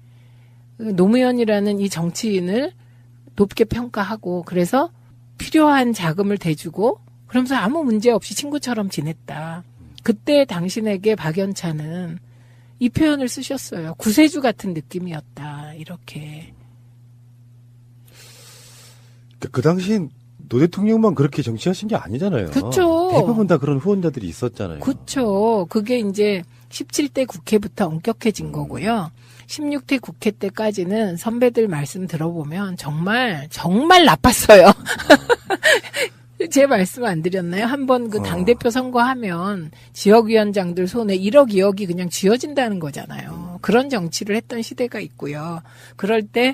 노무현이라는 이 정치인을 높게 평가하고 그래서 필요한 자금을 대주고 그러면서 아무 문제 없이 친구처럼 지냈다. 그때 당신에게 박연차는 이 표현을 쓰셨어요. 구세주 같은 느낌이었다. 이렇게. 그 당시엔 노 대통령만 그렇게 정치하신 게 아니잖아요. 그렇죠. 대부분 다 그런 후원자들이 있었잖아요. 그렇죠. 그게 이제 17대 국회부터 엄격해진 거고요. 16대 국회 때까지는 선배들 말씀 들어보면 정말 나빴어요. 제 말씀 안 드렸나요? 한번 그 당대표 선거하면 지역위원장들 손에 1억, 2억이 그냥 쥐어진다는 거잖아요. 그런 정치를 했던 시대가 있고요. 그럴 때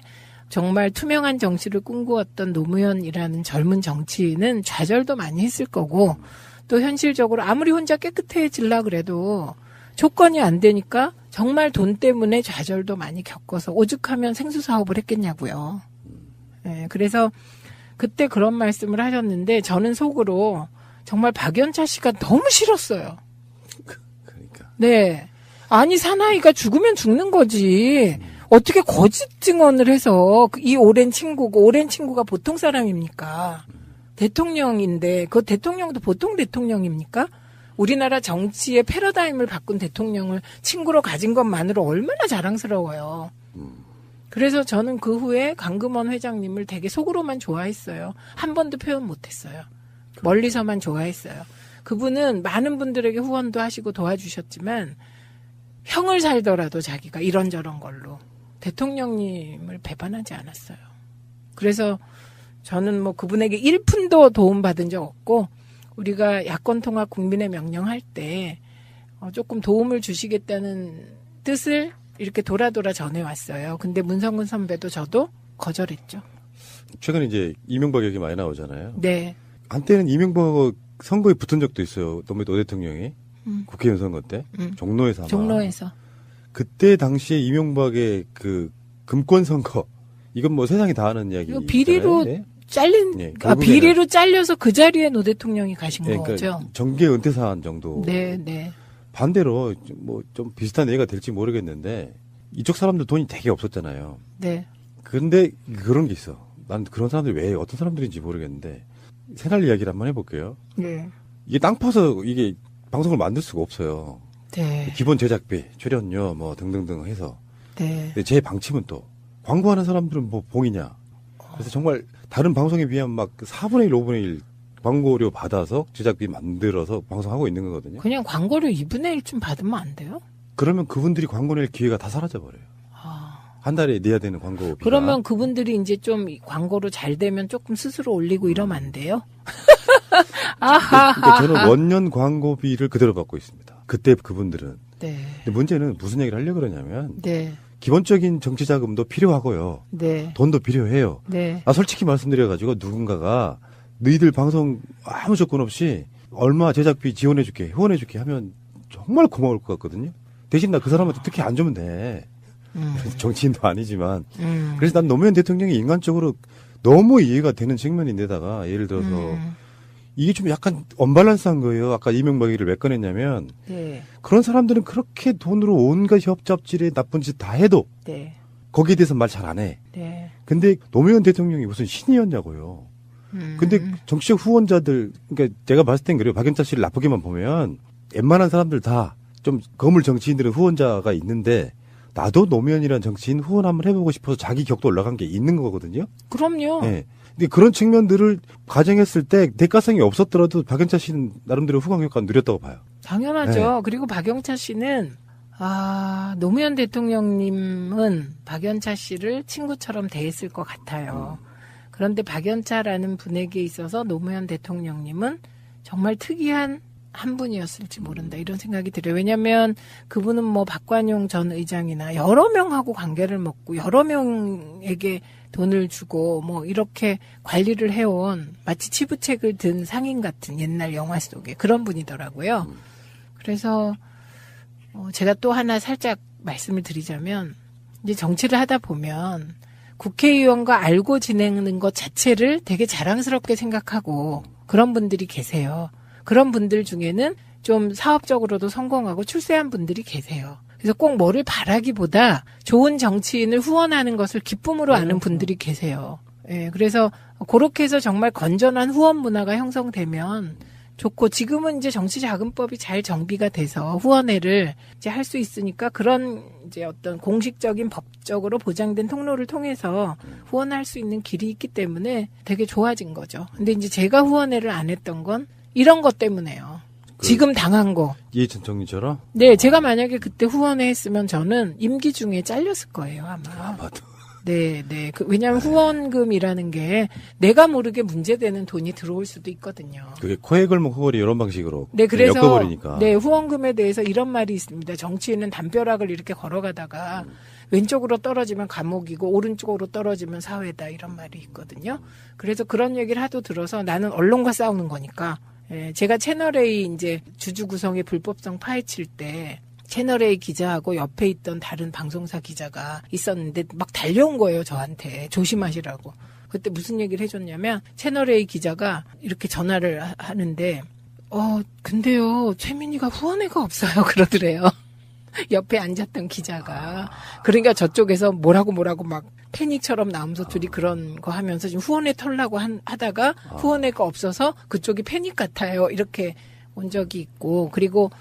정말 투명한 정치를 꿈꾸었던 노무현이라는 젊은 정치인은 좌절도 많이 했을 거고 또 현실적으로 아무리 혼자 깨끗해지려 그래도 조건이 안 되니까 정말 돈 때문에 좌절도 많이 겪어서 오죽하면 생수사업을 했겠냐고요. 네, 그래서 그때 그런 말씀을 하셨는데 저는 속으로 정말 박연차 씨가 너무 싫었어요. 그러니까. 네. 아니 사나이가 죽으면 죽는 거지. 어떻게 거짓 증언을 해서 이 오랜 친구가 보통 사람입니까? 대통령인데 그 대통령도 보통 대통령입니까? 우리나라 정치의 패러다임을 바꾼 대통령을 친구로 가진 것만으로 얼마나 자랑스러워요. 그래서 저는 그 후에 강금원 회장님을 되게 속으로만 좋아했어요. 한 번도 표현 못했어요. 멀리서만 좋아했어요. 그분은 많은 분들에게 후원도 하시고 도와주셨지만 형을 살더라도 자기가 이런저런 걸로 대통령님을 배반하지 않았어요. 그래서 저는 뭐 그분에게 1푼도 도움받은 적 없고 우리가 야권통합 국민의 명령할 때 조금 도움을 주시겠다는 뜻을 이렇게 돌아 전해왔어요. 근데 문성근 선배도 저도 거절했죠. 최근에 이제 이명박 얘기 많이 나오잖아요. 네. 한때는 이명박 선거에 붙은 적도 있어요. 노 대통령이 국회의원 선거 때 종로에서 아마. 종로에서. 그때 당시에 이명박의 그 금권 선거 이건 뭐 세상이 다 아는 이야기. 비리로 네? 잘린 비리로 잘려서 그 자리에 노 대통령이 가신 거죠. 그러니까 정계 은퇴 사안 정도. 네, 네. 반대로 뭐 좀 비슷한 얘기가 될지 모르겠는데 이쪽 사람들 돈이 되게 없었잖아요. 네. 근데 그런 게 있어. 난 그런 사람들이 왜 어떤 사람들인지 모르겠는데 새날 이야기를 한번 해볼게요. 네. 이게 땅 파서 이게 방송을 만들 수가 없어요. 네. 기본 제작비, 출연료 뭐 등등등 해서. 네. 근데 제 방침은 또 광고하는 사람들은 뭐 봉이냐. 그래서 정말 다른 방송에 비하면 막 4분의 1, 5분의 1 광고료 받아서 제작비 만들어서 방송하고 있는 거거든요. 그냥 광고료 2분의 1좀 받으면 안 돼요? 그러면 그분들이 광고 낼 기회가 다 사라져버려요. 한 달에 내야 되는 광고비가. 그러면 그분들이 이제 좀 광고로 잘 되면 조금 스스로 올리고 이러면 안 돼요? 그러니까 저는 원년 광고비를 그대로 받고 있습니다. 그때 그분들은. 네. 근데 문제는 무슨 얘기를 하려고 그러냐면 네. 기본적인 정치 자금도 필요하고요. 네. 돈도 필요해요. 네. 솔직히 말씀드려가지고 누군가가 너희들 방송 아무 조건 없이 얼마 제작비 지원해줄게, 후원해줄게 하면 정말 고마울 것 같거든요. 대신 나 그 사람한테 특히 안 주면 돼. 정치인도 아니지만. 그래서 난 노무현 대통령이 인간적으로 너무 이해가 되는 측면인데다가 예를 들어서 이게 좀 약간 언밸런스한 거예요. 아까 이명박이를 왜 꺼냈냐면 네. 그런 사람들은 그렇게 돈으로 온갖 협잡질에 나쁜 짓 다 해도 네. 거기에 대해서 말 잘 안 해. 네. 근데 노무현 대통령이 무슨 신이었냐고요. 근데 정치적 후원자들, 그러니까 제가 봤을 땐 그래요. 박연차 씨를 나쁘게만 보면 웬만한 사람들 다 좀 거물 정치인들은 후원자가 있는데 나도 노무현이란 정치인 후원 한번 해보고 싶어서 자기 격도 올라간 게 있는 거거든요. 그럼요. 네. 근데 그런 측면들을 가정했을 때 대가성이 없었더라도 박연차 씨는 나름대로 후광 효과를 누렸다고 봐요. 당연하죠. 네. 그리고 박영차 씨는 노무현 대통령님은 박연차 씨를 친구처럼 대했을 것 같아요. 그런데 박연차라는 분에게 있어서 노무현 대통령님은 정말 특이한 한 분이었을지 모른다 이런 생각이 들어요. 왜냐하면 그분은 뭐 박관용 전 의장이나 여러 명하고 관계를 맺고 여러 명에게 돈을 주고 뭐 이렇게 관리를 해온 마치 치부책을 든 상인 같은 옛날 영화 속에 그런 분이더라고요. 그래서 제가 또 하나 살짝 말씀을 드리자면 이제 정치를 하다 보면 국회의원과 알고 지내는 것 자체를 되게 자랑스럽게 생각하고 그런 분들이 계세요. 그런 분들 중에는 좀 사업적으로도 성공하고 출세한 분들이 계세요. 그래서 꼭 뭐를 바라기보다 좋은 정치인을 후원하는 것을 기쁨으로 아는 분들이 계세요. 예, 그래서 그렇게 해서 정말 건전한 후원 문화가 형성되면 좋고 지금은 이제 정치자금법이 잘 정비가 돼서 후원회를 이제 할 수 있으니까 그런 이제 어떤 공식적인 법적으로 보장된 통로를 통해서 후원할 수 있는 길이 있기 때문에 되게 좋아진 거죠. 근데 이제 제가 후원회를 안 했던 건 이런 것 때문에요. 지금 당한 거. 이해찬 총리처럼? 네, 제가 만약에 그때 후원회 했으면 저는 임기 중에 잘렸을 거예요, 아마. 아마도. 네. 왜냐하면 후원금이라는 게 내가 모르게 문제되는 돈이 들어올 수도 있거든요. 그게 코에 걸목 허걸이 이런 방식으로. 네, 그래서 엮어버리니까. 네, 후원금에 대해서 이런 말이 있습니다. 정치인은 담벼락을 이렇게 걸어가다가 왼쪽으로 떨어지면 감옥이고 오른쪽으로 떨어지면 사회다 이런 말이 있거든요. 그래서 그런 얘기를 하도 들어서 나는 언론과 싸우는 거니까. 예, 제가 채널A 이제 주주 구성의 불법성 파헤칠 때 채널A 기자하고 옆에 있던 다른 방송사 기자가 있었는데 막 달려온 거예요, 저한테. 조심하시라고. 그때 무슨 얘기를 해줬냐면 채널A 기자가 이렇게 전화를 하는데 근데요, 최민희가 후원회가 없어요. 그러더래요. 옆에 앉았던 기자가. 그러니까 저쪽에서 뭐라고 막 패닉처럼 나오면서 둘이 그런 거 하면서 지금 후원회 털라고 하다가 후원회가 없어서 그쪽이 패닉 같아요. 이렇게 온 적이 있고. 그리고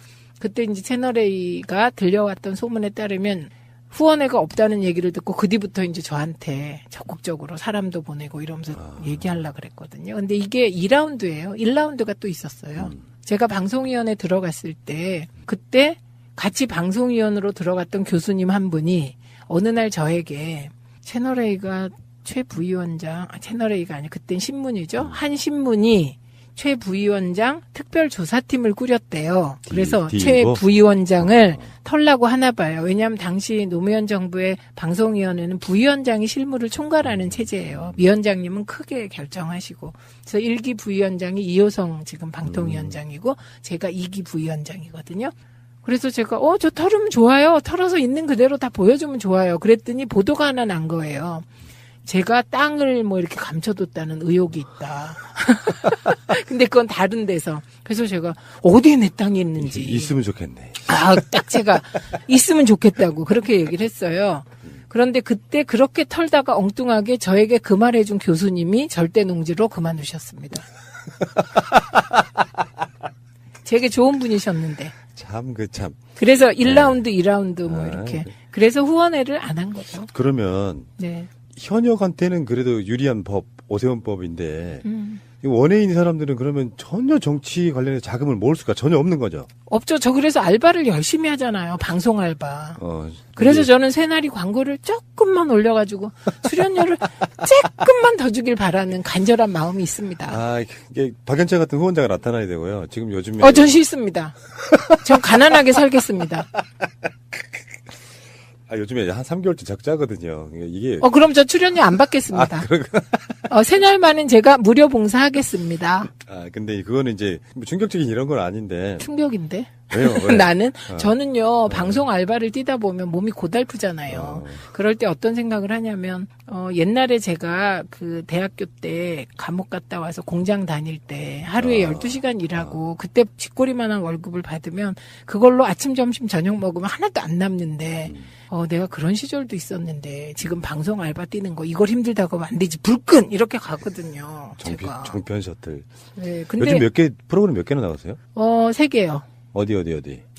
그때 이제 채널A가 들려왔던 소문에 따르면 후원회가 없다는 얘기를 듣고 그 뒤부터 이제 저한테 적극적으로 사람도 보내고 이러면서 얘기하려고 그랬거든요. 근데 이게 2라운드예요. 1라운드가 또 있었어요. 제가 방송위원회 들어갔을 때 그때 같이 방송위원으로 들어갔던 교수님 한 분이 어느 날 저에게 채널A가 최 부위원장, 채널A가 아니라 그땐 신문이죠. 한 신문이 최 부위원장 특별조사팀을 꾸렸대요. 그래서 D 최 이거? 부위원장을 털라고 하나 봐요. 왜냐하면 당시 노무현 정부의 방송위원회는 부위원장이 실무를 총괄하는 체제예요. 위원장님은 크게 결정하시고. 그래서 1기 부위원장이 이호성 지금 방통위원장이고 제가 2기 부위원장이거든요. 그래서 제가 저 털으면 좋아요. 털어서 있는 그대로 다 보여주면 좋아요. 그랬더니 보도가 하나 난 거예요. 제가 땅을 뭐 이렇게 감춰뒀다는 의혹이 있다. 근데 그건 다른 데서. 그래서 제가 어디에 내 땅이 있는지. 있으면 좋겠네. 딱 제가 있으면 좋겠다고 그렇게 얘기를 했어요. 그런데 그때 그렇게 털다가 엉뚱하게 저에게 그 말해준 교수님이 절대농지로 그만두셨습니다. 되게 좋은 분이셨는데. 참. 그래서 1라운드, 2라운드 뭐 이렇게. 그래서 후원회를 안 한 거죠. 그러면 네. 현역한테는 그래도 유리한 법, 오세훈법인데 원외인 사람들은 그러면 전혀 정치 관련해서 자금을 모을 수가 전혀 없는 거죠. 없죠. 저 그래서 알바를 열심히 하잖아요. 방송 알바. 그래서 근데 저는 새날이 광고를 조금만 올려가지고 출연료를 조금만 더 주길 바라는 간절한 마음이 있습니다. 이게 박연차 같은 후원자가 나타나야 되고요. 지금 요즘에 전 싫습니다. 전 가난하게 살겠습니다. 요즘에 한 3개월째 적자거든요. 이게 그럼 저 출연료 안 받겠습니다. 새날만은 제가 무료 봉사하겠습니다. 근데 그거는 이제 충격적인 이런 건 아닌데. 충격인데? 왜요? 왜? 저는요, 방송 알바를 뛰다 보면 몸이 고달프잖아요. 그럴 때 어떤 생각을 하냐면, 옛날에 제가 그 대학교 때 감옥 갔다 와서 공장 다닐 때 하루에 12시간 일하고 그때 쥐꼬리만한 월급을 받으면 그걸로 아침, 점심, 저녁 먹으면 하나도 안 남는데, 내가 그런 시절도 있었는데 지금 방송 알바 뛰는 거 이걸 힘들다고 하면 안 되지. 불끈! 이렇게 가거든요. 제가. 종편 셔틀. 네, 근데. 요즘 프로그램 몇 개나 나가세요? 3개요. 어디?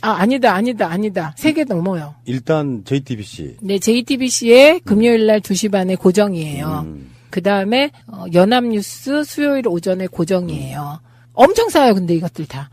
아니다. 3개 넘어요. 일단 JTBC. 네, JTBC에 금요일 날 2시 반에 고정이에요. 그 다음에 연합뉴스 수요일 오전에 고정이에요. 엄청 싸요, 근데 이것들 다.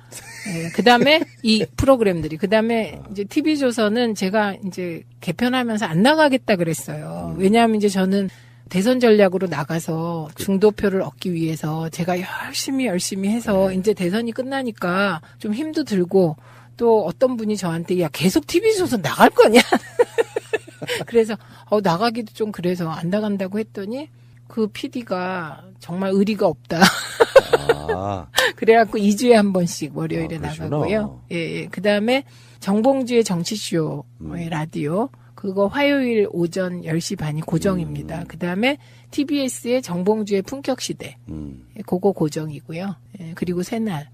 네, 그 다음에 이 프로그램들이. 그 다음에 이제 TV조선은 제가 이제 개편하면서 안 나가겠다 그랬어요. 왜냐하면 이제 저는 대선 전략으로 나가서 중도표를 얻기 위해서 제가 열심히 해서 이제 대선이 끝나니까 좀 힘도 들고 또 어떤 분이 저한테 야 계속 TV조선 나갈 거냐 그래서 나가기도 좀 그래서 안 나간다고 했더니 그 PD가 정말 의리가 없다. 그래갖고 2주에 한 번씩 월요일에 나가고요. 예. 그 다음에 정봉주의 정치쇼 라디오 그거 화요일 오전 10시 반이 고정입니다. 그 다음에 TBS의 정봉주의 품격시대. 그거 고정이고요. 예, 그리고 새날.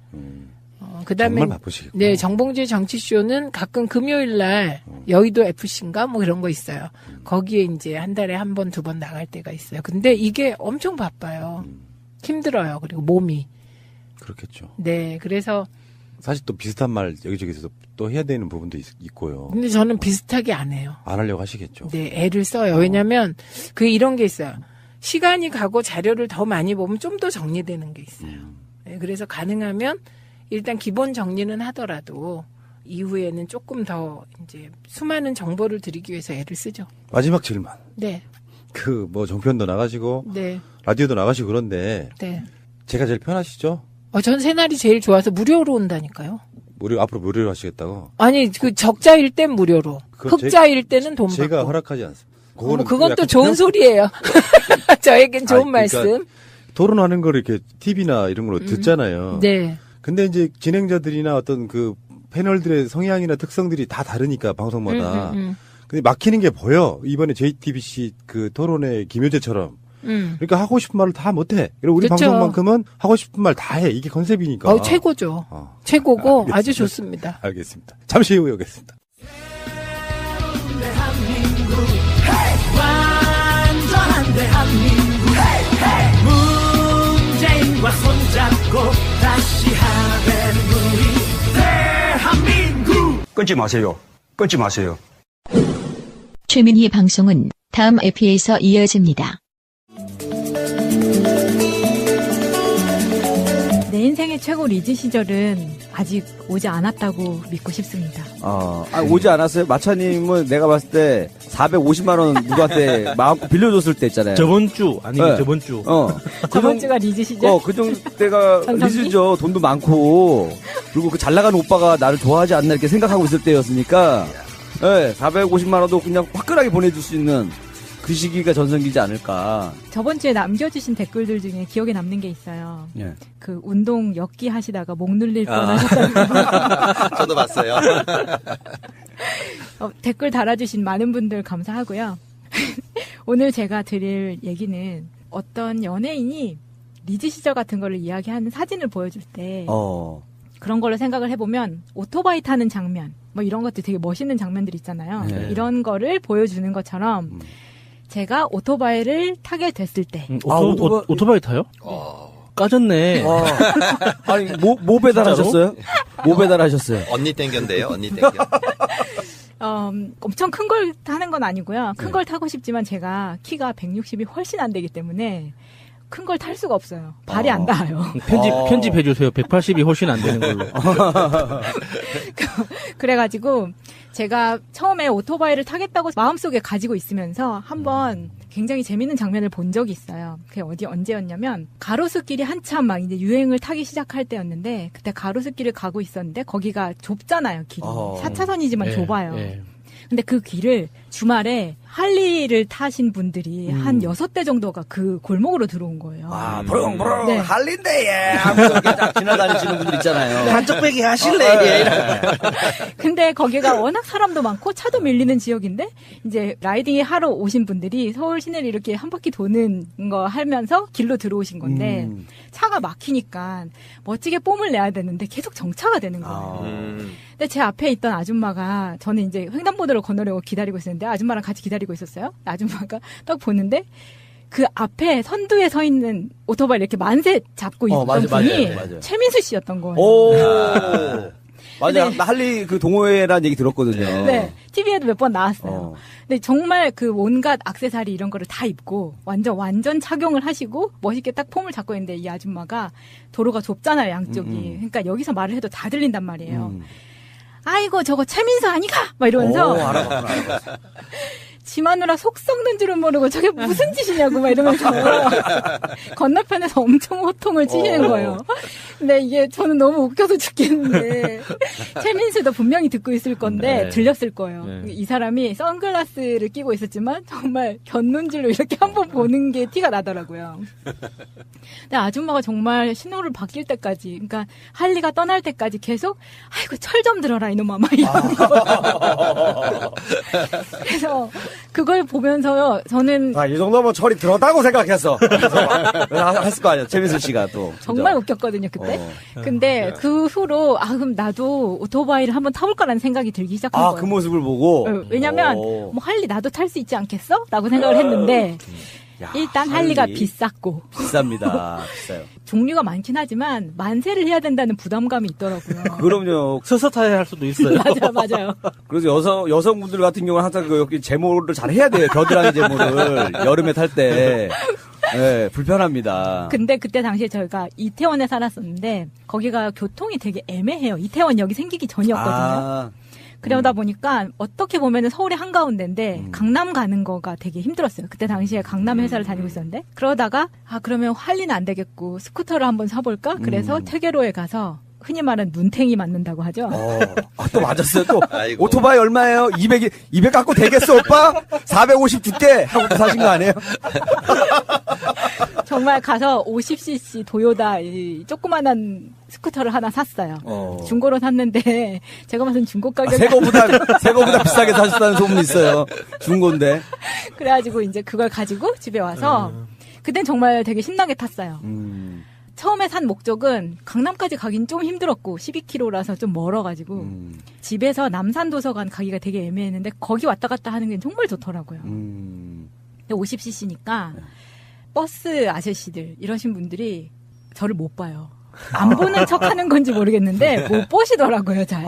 그 다음에. 정말 바쁘시겠구나. 네, 정봉주의 정치쇼는 가끔 금요일 날 여의도 FC인가 뭐 그런 거 있어요. 거기에 이제 한 달에 한 번, 2번 나갈 때가 있어요. 근데 이게 엄청 바빠요. 힘들어요. 그리고 몸이. 그렇겠죠. 네, 그래서. 사실 또 비슷한 말 여기저기서 또 해야 되는 부분도 있고요. 근데 저는 비슷하게 안 해요. 안 하려고 하시겠죠. 네, 애를 써요. 왜냐면 이런 게 있어요. 시간이 가고 자료를 더 많이 보면 좀 더 정리되는 게 있어요. 네, 그래서 가능하면 일단 기본 정리는 하더라도 이후에는 조금 더 이제 수많은 정보를 드리기 위해서 애를 쓰죠. 마지막 질문. 네. 종편도 나가시고 네. 라디오도 나가시고 그런데 네. 제가 제일 편하시죠? 전 새날이 제일 좋아서 무료로 온다니까요. 앞으로 무료로 하시겠다고? 아니, 적자일 땐 무료로. 흑자일 때는 돈 받고. 제가 허락하지 않습니다. 그건 또 좋은 소리예요. 저에겐 좋은 말씀. 그러니까 토론하는 걸 이렇게 TV나 이런 걸로 듣잖아요. 네. 근데 이제 진행자들이나 어떤 그 패널들의 성향이나 특성들이 다 다르니까 방송마다. 근데 막히는 게 보여. 이번에 JTBC 그 토론회 김효재처럼. 그러니까 하고 싶은 말을 다 못해. 그리고 우리 그쵸. 방송만큼은 하고 싶은 말 다 해. 이게 컨셉이니까. 최고죠. 최고고 아주 좋습니다. 알겠습니다. 잠시 후에 오겠습니다. 완전한 대한민국 문재인과 손잡고 다시 하는 우리 대한민국. 끊지 마세요. 끊지 마세요. 최민희 방송은 다음 에피에서 이어집니다. 내 인생의 최고 리즈 시절은 아직 오지 않았다고 믿고 싶습니다. 오지 않았어요? 마차님은 내가 봤을 때 450만 원 누구한테 마음껏 빌려줬을 때 있잖아요. 저번 주 아니면 네. 저번 주. 저번 주가 리즈시죠? 그 정도 때가 전성기? 리즈죠. 돈도 많고 그리고 그 잘 나가는 오빠가 나를 좋아하지 않나 이렇게 생각하고 있을 때였으니까 450만 원도 그냥 화끈하게 보내줄 수 있는 그 시기가 전성기지 않을까. 저번 주에 남겨주신 댓글들 중에 기억에 남는 게 있어요. 예. 그 운동 역기 하시다가 목 눌릴 뻔하셨다고. 저도 봤어요. 댓글 달아주신 많은 분들 감사하고요. 오늘 제가 드릴 얘기는 어떤 연예인이 리즈 시절 같은 거를 이야기하는 사진을 보여줄 때 그런 걸로 생각을 해보면 오토바이 타는 장면 뭐 이런 것들 되게 멋있는 장면들 있잖아요. 네. 이런 거를 보여주는 것처럼 제가 오토바이를 타게 됐을 때 오토바이 타요? 까졌네. 아니 뭐 배달하셨어요? 뭐 배달하셨어요? 언니 땡겼는데요. 언니 땡겨. 엄청 큰 걸 타는 건 아니고요. 큰 걸 타고 싶지만 제가 키가 160이 훨씬 안 되기 때문에 큰 걸 탈 수가 없어요. 발이 안 닿아요. 편집해주세요. 180이 훨씬 안 되는 걸로. 그래가지고 제가 처음에 오토바이를 타겠다고 마음속에 가지고 있으면서 한번 굉장히 재밌는 장면을 본 적이 있어요. 그게 언제였냐면 가로수길이 한참 막 이제 유행을 타기 시작할 때였는데 그때 가로수길을 가고 있었는데 거기가 좁잖아요, 길이. 4차선이지만 좁아요. 근데 그 길을 주말에 할리를 타신 분들이 한 6대 정도가 그 골목으로 들어온 거예요. 부릉부릉 네. 할린데 하면서 딱 지나다니시는 분들 있잖아요. 한쪽배기 하실래? 근데 거기가 워낙 사람도 많고 차도 밀리는 지역인데 이제 라이딩 하러 오신 분들이 서울 시내를 이렇게 한 바퀴 도는 거 하면서 길로 들어오신 건데 차가 막히니까 멋지게 뽐을 내야 되는데 계속 정차가 되는 거예요. 근데 제 앞에 있던 아줌마가 저는 이제 횡단보도를 건너려고 기다리고 있었는데 아줌마랑 같이 기다리고 있었어요. 아줌마가 딱 보는데 그 앞에 선두에 서 있는 오토바이 이렇게 만세 잡고 있던 분이 맞아요. 최민수 씨였던 거예요. 맞아. 네. 나 할리 그 동호회라는 얘기 들었거든요. 네. TV에도 몇 번 나왔어요. 근데 정말 그 온갖 액세서리 이런 거를 다 입고 완전 착용을 하시고 멋있게 딱 폼을 잡고 있는데 이 아줌마가 도로가 좁잖아요, 양쪽이. 그러니까 여기서 말을 해도 다 들린단 말이에요. 아이고 저거 최민수 아니가? 막 이러면서 지 마누라 속 썩는 줄은 모르고 저게 무슨 짓이냐고 막 이러면서 건너편에서 엄청 호통을 치시는 거예요. 근데 이게 저는 너무 웃겨서 죽겠는데 최민수도 분명히 듣고 있을 건데 들렸을 거예요. 이 사람이 선글라스를 끼고 있었지만 정말 곁눈질로 이렇게 한번 보는 게 티가 나더라고요. 근데 아줌마가 정말 신호를 바뀔 때까지, 그러니까 할리가 떠날 때까지 계속 아이고 철 좀 들어라 이놈아 막 이런 거. 그래서 그걸 보면서요, 저는 이 정도면 철이 들었다고 생각했어. 했을 거 아니야, 최민수 씨가 또. 정말 웃겼거든요 그때. 근데 그 후로 그럼 나도 오토바이를 한번 타볼까라는 생각이 들기 시작한 거예요. 그 모습을 보고. 왜냐면 뭐 할리 나도 탈 수 있지 않겠어? 라고 생각을 했는데. 일단 할리가 비쌌고 비쌉니다. 비싸요. 종류가 많긴 하지만 만세를 해야 된다는 부담감이 있더라고요. 그럼요. 서서 타야 할 수도 있어요. 맞아요. 그래서 여성분들 같은 경우는 항상 여기 제모를 잘 해야 돼요. 겨드랑이 제모를 여름에 탈 때. 네, 불편합니다. 근데 그때 당시에 저희가 이태원에 살았었는데 거기가 교통이 되게 애매해요. 이태원역이 생기기 전이었거든요. 그러다 보니까 어떻게 보면은 서울의 한가운데인데 강남 가는 거가 되게 힘들었어요. 그때 당시에 강남 회사를 다니고 있었는데 그러다가 그러면 할리는 안 되겠고 스쿠터를 한번 사볼까? 그래서 퇴계로에 가서 흔히 말하는 눈탱이 맞는다고 하죠. 또 맞았어요. 또 오토바이 얼마예요? 200 갖고 되겠어 오빠? 450 줄게 하고 또 사신 거 아니에요? 정말 가서 50cc 도요다 이 조그만한 스쿠터를 하나 샀어요. 중고로 샀는데 제가 무슨 중고 가격이 새거보다 비싸게 사셨다는 소문이 있어요. 중고인데. 그래가지고 이제 그걸 가지고 집에 와서 그땐 정말 되게 신나게 탔어요. 처음에 산 목적은 강남까지 가긴 좀 힘들었고 12km라서 좀 멀어가지고 집에서 남산도서관 가기가 되게 애매했는데 거기 왔다 갔다 하는 게 정말 좋더라고요. 근데 50cc니까 버스 아저씨들 이러신 분들이 저를 못 봐요. 안 보는 척 하는 건지 모르겠는데 못 보시더라고요, 잘.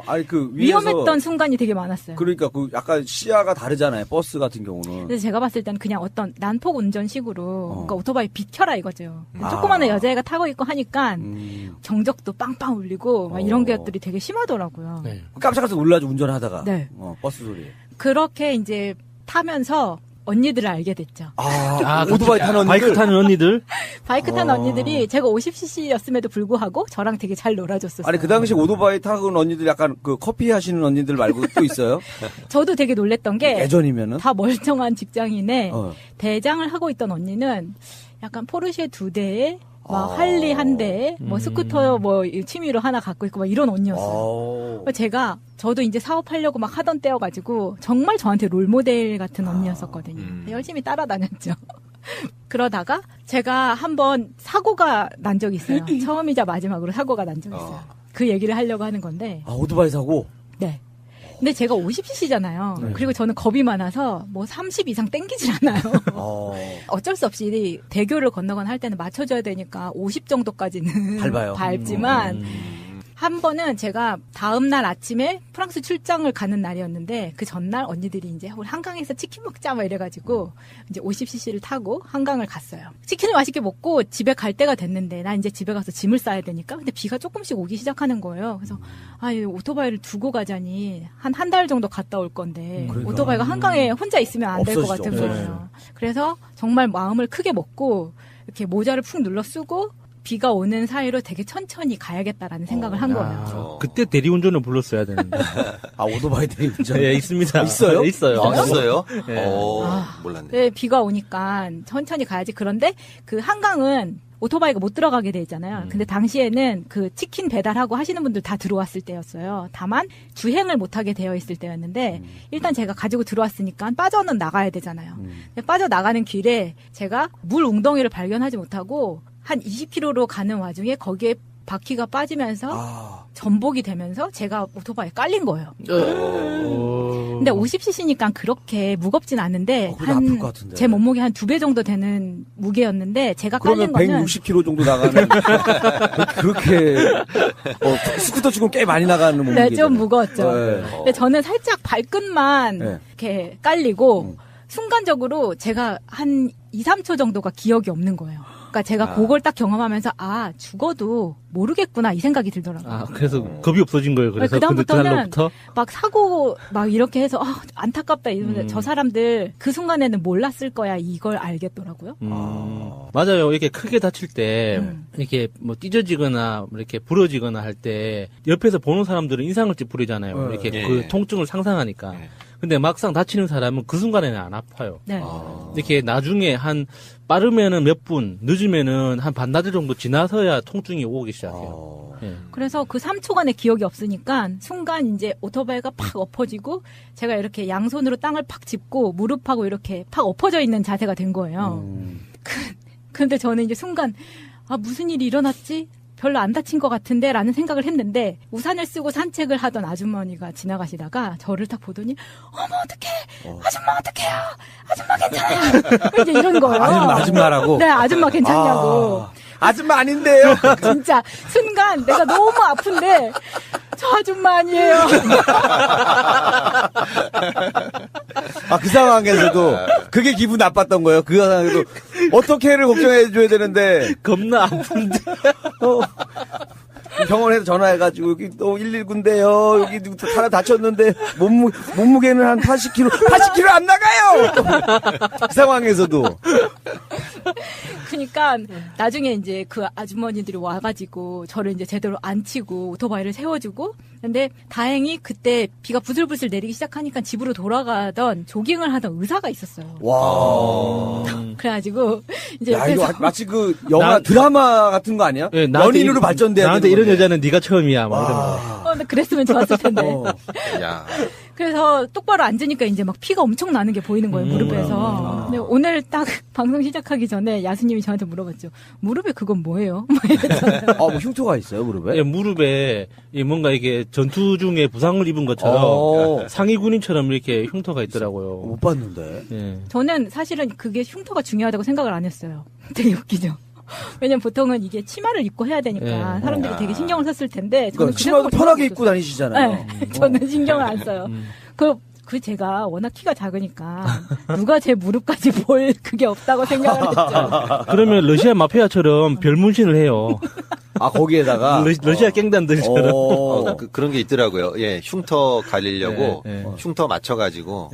아니 그 위에서 위험했던 순간이 되게 많았어요. 그러니까 그 약간 시야가 다르잖아요. 버스 같은 경우는. 그래서 제가 봤을 때는 그냥 어떤 난폭 운전식으로 그러니까 오토바이 비켜라 이거죠. 조그마한 여자애가 타고 있고 하니까 경적도 빵빵 울리고 막 이런 것들이 되게 심하더라고요. 네. 깜짝깜짝 놀라죠, 운전하다가. 네. 버스 소리. 그렇게 이제 타면서 언니들을 알게 됐죠. 오토바이 타는 언니들? 바이크 타는 언니들? 바이크 타는 언니들이 제가 50cc였음에도 불구하고 저랑 되게 잘 놀아줬었어요. 아니 그 당시 오토바이 타는 언니들 약간 그 커피 하시는 언니들 말고 또 있어요? 저도 되게 놀랬던 게 예전이면은 다 멀쩡한 직장인에 대장을 하고 있던 언니는 약간 포르쉐 2대에 막 할리 1대에 뭐 스쿠터 뭐 취미로 하나 갖고 있고 막 이런 언니였어요. 저도 이제 사업하려고 막 하던 때여가지고 정말 저한테 롤모델 같은 언니였었거든요. 열심히 따라다녔죠. 그러다가 제가 한번 사고가 난 적이 있어요. 처음이자 마지막으로 사고가 난 적이 있어요. 그 얘기를 하려고 하는 건데. 오토바이 사고? 네. 근데 제가 50cc잖아요. 네. 그리고 저는 겁이 많아서 뭐 30 이상 땡기질 않아요. 어쩔 수 없이 대교를 건너거나 할 때는 맞춰줘야 되니까 50 정도까지는 밟아요. 밟지만 한 번은 제가 다음 날 아침에 프랑스 출장을 가는 날이었는데 그 전날 언니들이 이제 우리 한강에서 치킨 먹자 막 이래가지고 이제 50cc를 타고 한강을 갔어요. 치킨을 맛있게 먹고 집에 갈 때가 됐는데 나 이제 집에 가서 짐을 싸야 되니까 근데 비가 조금씩 오기 시작하는 거예요. 그래서 이 오토바이를 두고 가자니 한 달 정도 갔다 올 건데 오토바이가 한강에 혼자 있으면 안 될 것 같은 거예요. 그래서 정말 마음을 크게 먹고 이렇게 모자를 푹 눌러 쓰고 비가 오는 사이로 되게 천천히 가야겠다라는 생각을 한 거예요. 그때 대리운전을 불렀어야 되는데. 오토바이 대리운전? 네, 있습니다. 있어요? 있어요. 있어요? 네. 몰랐네. 네, 비가 오니까 천천히 가야지. 그런데 그 한강은 오토바이가 못 들어가게 돼 있잖아요. 근데 당시에는 그 치킨 배달하고 하시는 분들 다 들어왔을 때였어요. 다만 주행을 못하게 되어 있을 때였는데 일단 제가 가지고 들어왔으니까 빠져는 나가야 되잖아요. 빠져나가는 길에 제가 물 웅덩이를 발견하지 못하고 한 20km로 가는 와중에 거기에 바퀴가 빠지면서 전복이 되면서 제가 오토바이에 깔린 거예요. 근데 50cc니까 그렇게 무겁진 않은데 제 몸무게 한 2배 정도 되는 무게였는데 제가 깔린 거는 그러면 160kg 정도 나가는 그렇게 스쿠터 치고 꽤 많이 나가는 몸무게. 네, 좀 무거웠죠. 네. 근데 저는 살짝 발끝만 이렇게 깔리고 순간적으로 제가 한 2, 3초 정도가 기억이 없는 거예요. 그러니까 제가 그걸 딱 경험하면서 죽어도 모르겠구나 이 생각이 들더라고요. 그래서 겁이 없어진 거예요. 그래서 그다음부터는 막 사고 막 이렇게 해서 안타깝다 이러면서 저 사람들 그 순간에는 몰랐을 거야 이걸 알겠더라고요. 맞아요. 이렇게 크게 다칠 때 이렇게 뭐 찢어지거나 이렇게 부러지거나 할 때 옆에서 보는 사람들은 인상을 찌푸리잖아요. 이렇게 그 통증을 상상하니까. 근데 막상 다치는 사람은 그 순간에는 안 아파요. 네. 이렇게 나중에 빠르면은 몇 분, 늦으면은 한 반나절 정도 지나서야 통증이 오기 시작해요. 그래서 그 3초간의 기억이 없으니까 순간 이제 오토바이가 팍 엎어지고 제가 이렇게 양손으로 땅을 팍 짚고 무릎하고 이렇게 팍 엎어져 있는 자세가 된 거예요. 근데 저는 이제 순간 무슨 일이 일어났지? 별로 안 다친 것 같은데 라는 생각을 했는데 우산을 쓰고 산책을 하던 아주머니가 지나가시다가 저를 딱 보더니 어머 어떡해 아줌마 어떡해요 아줌마 괜찮아요 이제 이런 거예요. 아줌마라고? 네, 아줌마 괜찮냐고. 아줌마 아닌데요. 진짜 순간 내가 너무 아픈데 저 아줌마 아니에요. 그 상황에서도 그게 기분 나빴던 거예요. 그 상황에도 어떻게를 걱정해줘야 되는데 겁나 아픈데 병원에서 전화해가지고 여기 또 119인데요. 여기 누구 사람 다쳤는데 몸무게는 한 80kg 안 나가요. 그 상황에서도. 그러니까 나중에 이제 그 아주머니들이 와가지고 저를 이제 제대로 앉히고 오토바이를 세워주고 근데 다행히 그때 비가 부슬부슬 내리기 시작하니까 집으로 돌아가던 조깅을 하던 의사가 있었어요. 와. 그래가지고 이제 야, 이거 마치 그 영화 드라마 같은 거 아니야? 네, 연인으로 발전돼야 나한테 되는 이런 여자는 네가 처음이야. 막 이런 거. 근데 그랬으면 좋았을 텐데. 야. 그래서 똑바로 앉으니까 이제 막 피가 엄청 나는 게 보이는 거예요, 무릎에서. 근데 오늘 딱 방송 시작하기 전에 야수님이 저한테 물어봤죠. 무릎에 그건 뭐예요? 뭐 이랬잖아요. 뭐 흉터가 있어요, 무릎에? 예, 무릎에 뭔가 이게 전투 중에 부상을 입은 것처럼 상위 군인처럼 이렇게 흉터가 있더라고요. 못 봤는데. 예. 저는 사실은 그게 흉터가 중요하다고 생각을 안 했어요. 되게 웃기죠. 왜냐면 보통은 이게 치마를 입고 해야 되니까 사람들이 되게 신경을 썼을 텐데 저는 그러니까 치마도 편하게 입고 다니시잖아요. 네, 저는 신경을 안 써요. 그 제가 워낙 키가 작으니까 누가 제 무릎까지 볼 그게 없다고 생각을 했죠. 그러면 러시아 마피아처럼 별 문신을 해요. 아, 거기에다가? 러시아 갱단들처럼. 그런 게 있더라고요. 예, 흉터 가리려고 흉터 맞춰가지고.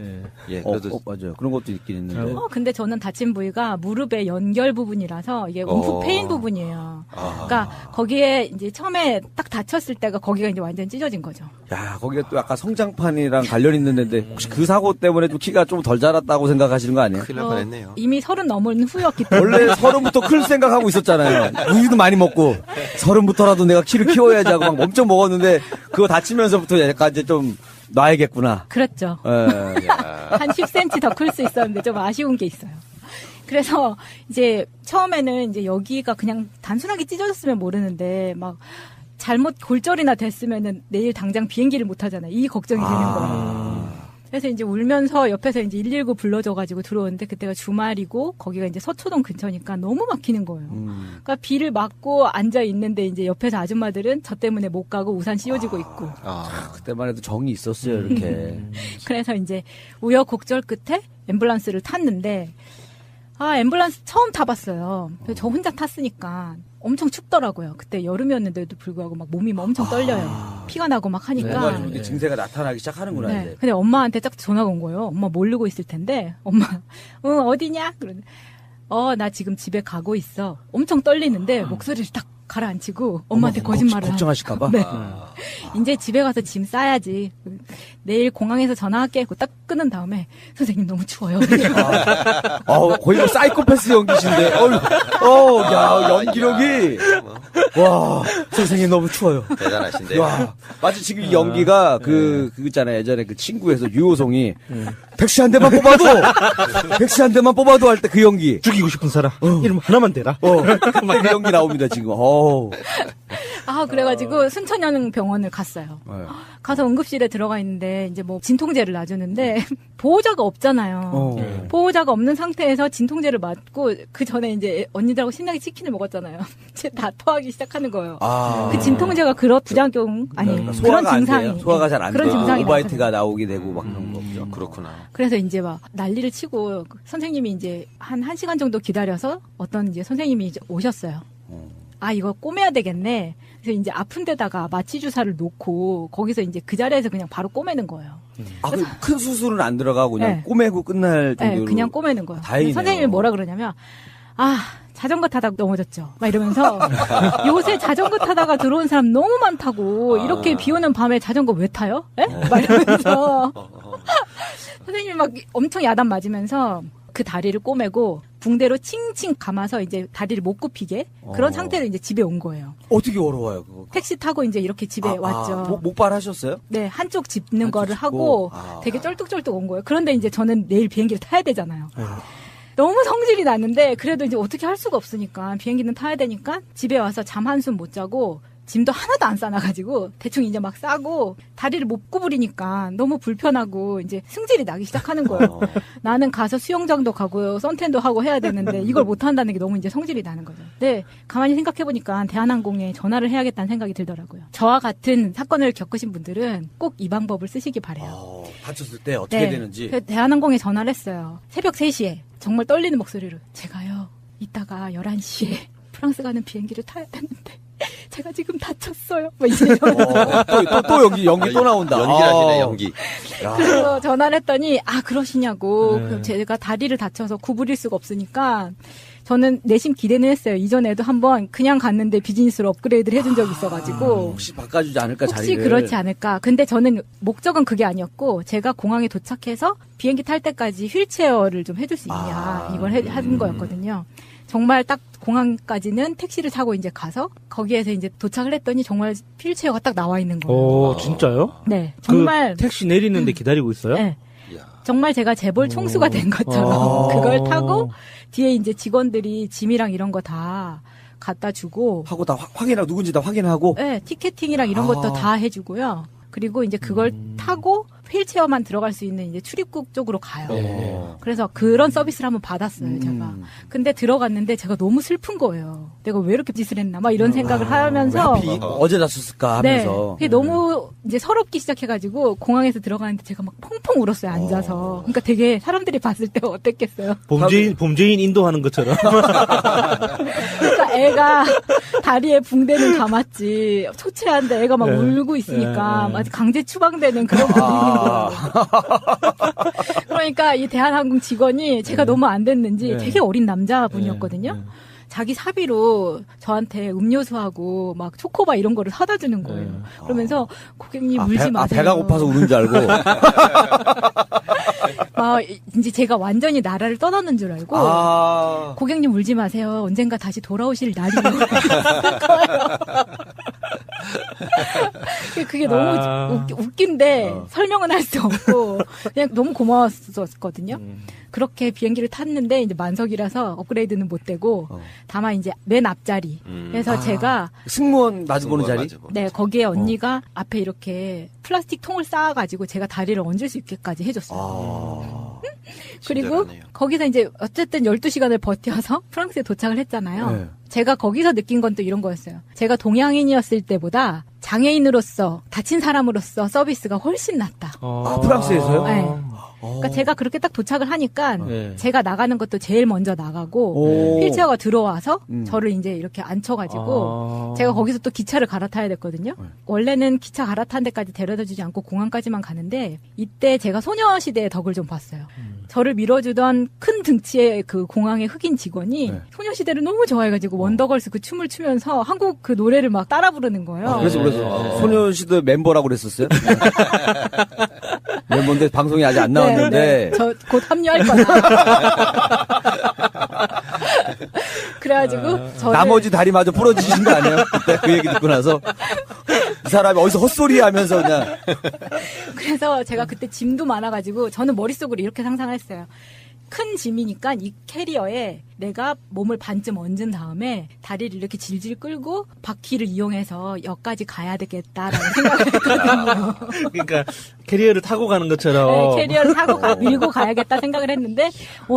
예, 그래도. 맞아요. 그런 것도 있긴 있는데. 근데 저는 다친 부위가 무릎의 연결 부분이라서 이게 움프 페인 부분이에요. 그러니까 거기에 이제 처음에 딱 다쳤을 때가 거기가 이제 완전 찢어진 거죠. 야, 거기가 또 약간 성장판이랑 관련 있는 데인데 혹시 그 사고 때문에 좀 키가 좀 덜 자랐다고 생각하시는 거 아니에요? 큰일 날 뻔했네요. 이미 30 넘은 후였기 때문에. 원래 30부터 클 생각하고 있었잖아요. 우유도 많이 먹고 30부터라도 내가 키를 키워야지 하고 막 엄청 먹었는데 그거 다치면서부터 약간 이제 좀 놔야겠구나. 그렇죠. 예. 한 10cm 더 클 수 있었는데 좀 아쉬운 게 있어요. 그래서 이제 처음에는 이제 여기가 그냥 단순하게 찢어졌으면 모르는데 막 잘못 골절이나 됐으면은 내일 당장 비행기를 못 하잖아요. 이 걱정이 되는 거예요. 그래서 이제 울면서 옆에서 이제 119 불러줘가지고 들어오는데 그때가 주말이고 거기가 이제 서초동 근처니까 너무 막히는 거예요. 그러니까 비를 맞고 앉아 있는데 이제 옆에서 아줌마들은 저 때문에 못 가고 우산 씌워주고 있고. 그때만 해도 정이 있었어요, 이렇게. 그래서 이제 우여곡절 끝에 앰뷸런스를 탔는데 앰뷸런스 처음 타봤어요. 저 혼자 탔으니까 엄청 춥더라고요. 그때 여름이었는데도 불구하고 막 몸이 막 엄청 떨려요. 피가 나고 막 하니까. 네, 증세가 나타나기 시작하는구나, 네. 이제. 근데 엄마한테 딱 전화가 온 거예요. 엄마 모르고 있을 텐데, 엄마, 어디냐? 그러는데, 나 지금 집에 가고 있어. 엄청 떨리는데, 목소리를 딱 가라앉히고, 엄마한테 거짓말을. 걱정하실까봐? 네. 이제 집에 가서 짐 싸야지. 내일 공항에서 전화할게. 하고 딱 끊은 다음에, 선생님 너무 추워요. 거의 뭐 사이코패스 연기신데. 야, 연기력이. 와, 선생님 너무 추워요. 대단하신데요. 와, 마치 지금 이 연기가 그거 있잖아요. 예전에 그 친구에서 유호송이 백시 한 대만 뽑아도 할 때 그 연기. 죽이고 싶은 사람. 이름 하나만 대라. 그 연기 나옵니다, 지금. 그래가지고 순천향 병원을 갔어요. 가서 응급실에 들어가 있는데 이제 뭐 진통제를 놔주는데 보호자가 없잖아요. 보호자가 없는 상태에서 진통제를 맞고 그 전에 이제 언니들하고 신나게 치킨을 먹었잖아요. 이제 다 토하기 시작하는 거예요. 그 진통제가 그런 부작용 그런 증상이 소화가 잘 안 돼요. 그런 증상이 오바이트가 나오게 되고 막 그런 거죠. 그렇구나. 그래서 이제 막 난리를 치고 선생님이 이제 한 1시간 정도 기다려서 어떤 이제 선생님이 이제 오셨어요. 이거 꼬매야 되겠네. 그래서 이제 아픈 데다가 마취 주사를 놓고 거기서 이제 그 자리에서 그냥 바로 꼬매는 거예요. 큰 수술은 안 들어가고 그냥 꼬매고 끝날 정도로. 네, 그냥 꼬매는 거예요. 다행이네요. 선생님이 뭐라 그러냐면 자전거 타다가 넘어졌죠. 막 이러면서 요새 자전거 타다가 들어온 사람 너무 많다고 이렇게 비 오는 밤에 자전거 왜 타요? 에? 막 이러면서 선생님이 막 엄청 야단 맞으면서 그 다리를 꼬매고 붕대로 칭칭 감아서 이제 다리를 못 굽히게 그런 상태로 이제 집에 온 거예요. 어떻게 어려워요, 그거? 택시 타고 이제 이렇게 집에 왔죠. 목발 하셨어요? 네, 한쪽 짚는 거를 하고 되게 쩔뚝쩔뚝 온 거예요. 그런데 이제 저는 내일 비행기를 타야 되잖아요. 너무 성질이 나는데 그래도 이제 어떻게 할 수가 없으니까 비행기는 타야 되니까 집에 와서 잠 한숨 못 자고 짐도 하나도 안 싸놔가지고 대충 이제 막 싸고 다리를 못 구부리니까 너무 불편하고 이제 승질이 나기 시작하는 거예요. 나는 가서 수영장도 가고 선탠도 하고 해야 되는데 이걸 못 한다는 게 너무 이제 성질이 나는 거죠. 근데 가만히 생각해보니까 대한항공에 전화를 해야겠다는 생각이 들더라고요. 저와 같은 사건을 겪으신 분들은 꼭 이 방법을 쓰시기 바래요. 다쳤을 때 어떻게 되는지. 대한항공에 전화를 했어요. 새벽 3시에 정말 떨리는 목소리로 제가요 이따가 11시에 프랑스 가는 비행기를 타야 되는데 제가 지금 다쳤어요. 뭐 이제 또 연기 또 나온다. 연기하시네, 연기. 그래서 전화를 했더니 그러시냐고. 제가 다리를 다쳐서 구부릴 수가 없으니까 저는 내심 기대는 했어요. 이전에도 한번 그냥 갔는데 비즈니스로 업그레이드를 해준 적이 있어가지고 혹시 바꿔주지 않을까 혹시 자리를. 그렇지 않을까. 근데 저는 목적은 그게 아니었고 제가 공항에 도착해서 비행기 탈 때까지 휠체어를 좀 해줄 수 있냐 이걸 한 거였거든요. 정말 딱 공항까지는 택시를 타고 이제 가서 거기에서 이제 도착을 했더니 정말 휠체어가 딱 나와 있는 거예요. 진짜요? 네, 정말 택시 내리는데 기다리고 있어요? 네. 정말 제가 재벌 총수가 된 것처럼 그걸 타고 뒤에 이제 직원들이 짐이랑 이런 거 다 갖다 주고 하고 다 확인하고 누군지 다 확인하고. 네, 티켓팅이랑 이런 것도 다 해주고요. 그리고 이제 그걸 타고 휠체어만 들어갈 수 있는 이제 출입국 쪽으로 가요. 그래서 그런 서비스를 한번 받았어요, 제가. 근데 들어갔는데 제가 너무 슬픈 거예요. 내가 왜 이렇게 짓을 했나? 막 이런 생각을 하면서. 어제 났었을까 하면서. 그게 너무 이제 서럽기 시작해가지고 공항에서 들어가는데 제가 막 펑펑 울었어요, 앉아서. 그러니까 되게 사람들이 봤을 때 어땠겠어요? 범죄인 인도하는 것처럼. 그러니까 애가 다리에 붕대는 감았지. 초췌한데 애가 막 울고 있으니까 막 강제 추방되는 그런 분위기인 거예요. 그러니까 이 대한항공 직원이 제가 너무 안 됐는지 되게 어린 남자분이었거든요. 자기 사비로 저한테 음료수하고 막 초코바 이런 거를 사다 주는 거예요. 그러면서 고객님 울지 마세요. 배가 고파서 우는 줄 알고. 막 이제 제가 완전히 나라를 떠나는 줄 알고 고객님 울지 마세요. 언젠가 다시 돌아오실 날이에요. 그게 너무 웃긴데 설명은 할 수 없고 그냥 너무 고마웠었거든요. 그렇게 비행기를 탔는데 이제 만석이라서 업그레이드는 못 되고 다만 이제 맨 앞자리. 그래서 제가 승무원 마주보는 자리. 네, 거기에 언니가 앞에 이렇게 플라스틱 통을 쌓아가지고 제가 다리를 얹을 수 있게까지 해줬어요. 그리고 거기서 이제 어쨌든 12시간을 버텨서 프랑스에 도착을 했잖아요. 제가 거기서 느낀 건 또 이런 거였어요. 제가 동양인이었을 때보다 장애인으로서 다친 사람으로서 서비스가 훨씬 낫다. 프랑스에서요? 네. 그러니까 제가 그렇게 딱 도착을 하니까 제가 나가는 것도 제일 먼저 나가고 휠체어가 들어와서 저를 이제 이렇게 앉혀가지고 제가 거기서 또 기차를 갈아타야 됐거든요. 원래는 기차 갈아탄 데까지 데려다주지 않고 공항까지만 가는데 이때 제가 소녀시대의 덕을 좀 봤어요. 저를 밀어주던 큰 등치의 그 공항의 흑인 직원이 소녀시대를 너무 좋아해가지고 원더걸스 그 춤을 추면서 한국 그 노래를 막 따라 부르는 거예요. 그래서 소녀시대 멤버라고 그랬었어요? 멤버인데 방송이 아직 안 나왔는데. 저 곧 합류할 거야. 그래가지고 저를 나머지 다리마저 부러지신 거 아니에요? 그때 그 얘기 듣고 나서 이 사람이 어디서 헛소리 하면서 그냥. 그래서 제가 그때 짐도 많아가지고 저는 머릿속으로 이렇게 상상을 했어요. 큰 짐이니까 이 캐리어에 내가 몸을 반쯤 얹은 다음에 다리를 이렇게 질질 끌고 바퀴를 이용해서 역까지 가야 되겠다라는 생각을 했거든요. 그러니까 캐리어를 타고 가는 것처럼. 네, 캐리어를 타고 밀고 가야겠다 생각을 했는데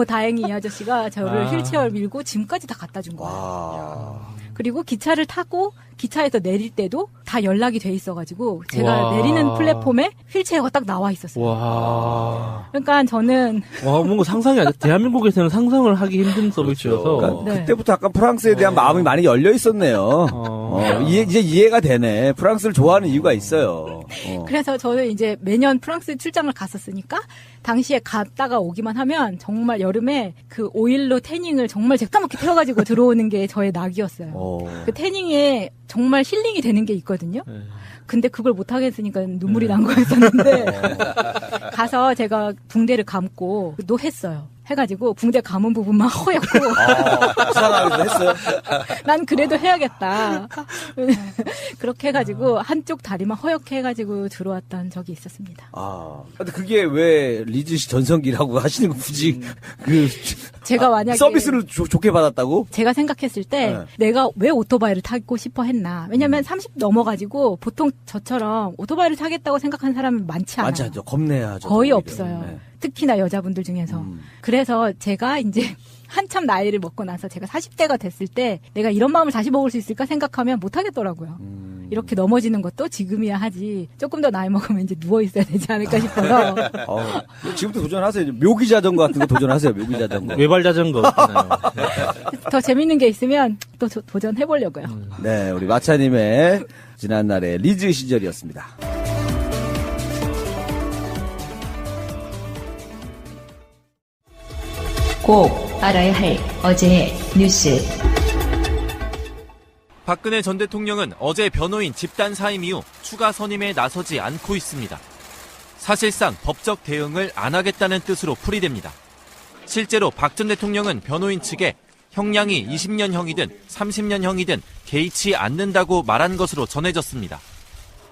다행히 이 아저씨가 저를 휠체어를 밀고 짐까지 다 갖다 준 거예요. 그리고 기차를 타고 기차에서 내릴 때도 다 연락이 돼 있어가지고 제가 내리는 플랫폼에 휠체어가 딱 나와 있었어요. 와. 그러니까 저는 뭔가 상상이 안 돼. 대한민국에서는 상상을 하기 힘든 서비스여서. 그러니까 그때부터 약간 프랑스에 대한 마음이 많이 열려 있었네요. 이제 이해가 되네. 프랑스를 좋아하는 이유가 있어요. 그래서 저는 이제 매년 프랑스 출장을 갔었으니까 당시에 갔다가 오기만 하면 정말 여름에 그 오일로 태닝을 정말 새까맣게 태워가지고 들어오는 게 저의 낙이었어요. 그 태닝에 정말 힐링이 되는 게 있거든요. 근데 그걸 못하겠으니까 눈물이 난 거였었는데 가서 제가 붕대를 감고 또 했어요. 해가지고 붕대 감은 부분만 허옇고 이상하게도 했어요? 난 그래도 해야겠다. 그렇게 해가지고 한쪽 다리만 허옇게 해가지고 들어왔던 적이 있었습니다. 근데 그게 왜 리즈 씨 전성기라고 하시는 거 굳이 제가 만약에 서비스를 좋게 받았다고? 제가 생각했을 때 내가 왜 오토바이를 타고 싶어 했나. 왜냐면 30 넘어가지고 보통 저처럼 오토바이를 타겠다고 생각하는 사람은 많지 않아요. 많지 않죠. 겁내야죠. 거의 없어요. 특히나 여자분들 중에서. 그래서 제가 이제 한참 나이를 먹고 나서 제가 40대가 됐을 때 내가 이런 마음을 다시 먹을 수 있을까 생각하면 못 하겠더라고요. 이렇게 넘어지는 것도 지금이야 하지. 조금 더 나이 먹으면 이제 누워 있어야 되지 않을까 싶어서. 지금부터 도전하세요. 묘기 자전거 같은 거 도전하세요. 묘기 자전거. 외발 자전거. 더 재밌는 게 있으면 또 도전해 보려고요. 네, 우리 마차님의 지난날의 리즈 시절이었습니다. 꼭 알아야 할 어제의 뉴스. 박근혜 전 대통령은 어제 변호인 집단 사임 이후 추가 선임에 나서지 않고 있습니다. 사실상 법적 대응을 안 하겠다는 뜻으로 풀이됩니다. 실제로 박 전 대통령은 변호인 측에 형량이 20년형이든 30년형이든 개의치 않는다고 말한 것으로 전해졌습니다.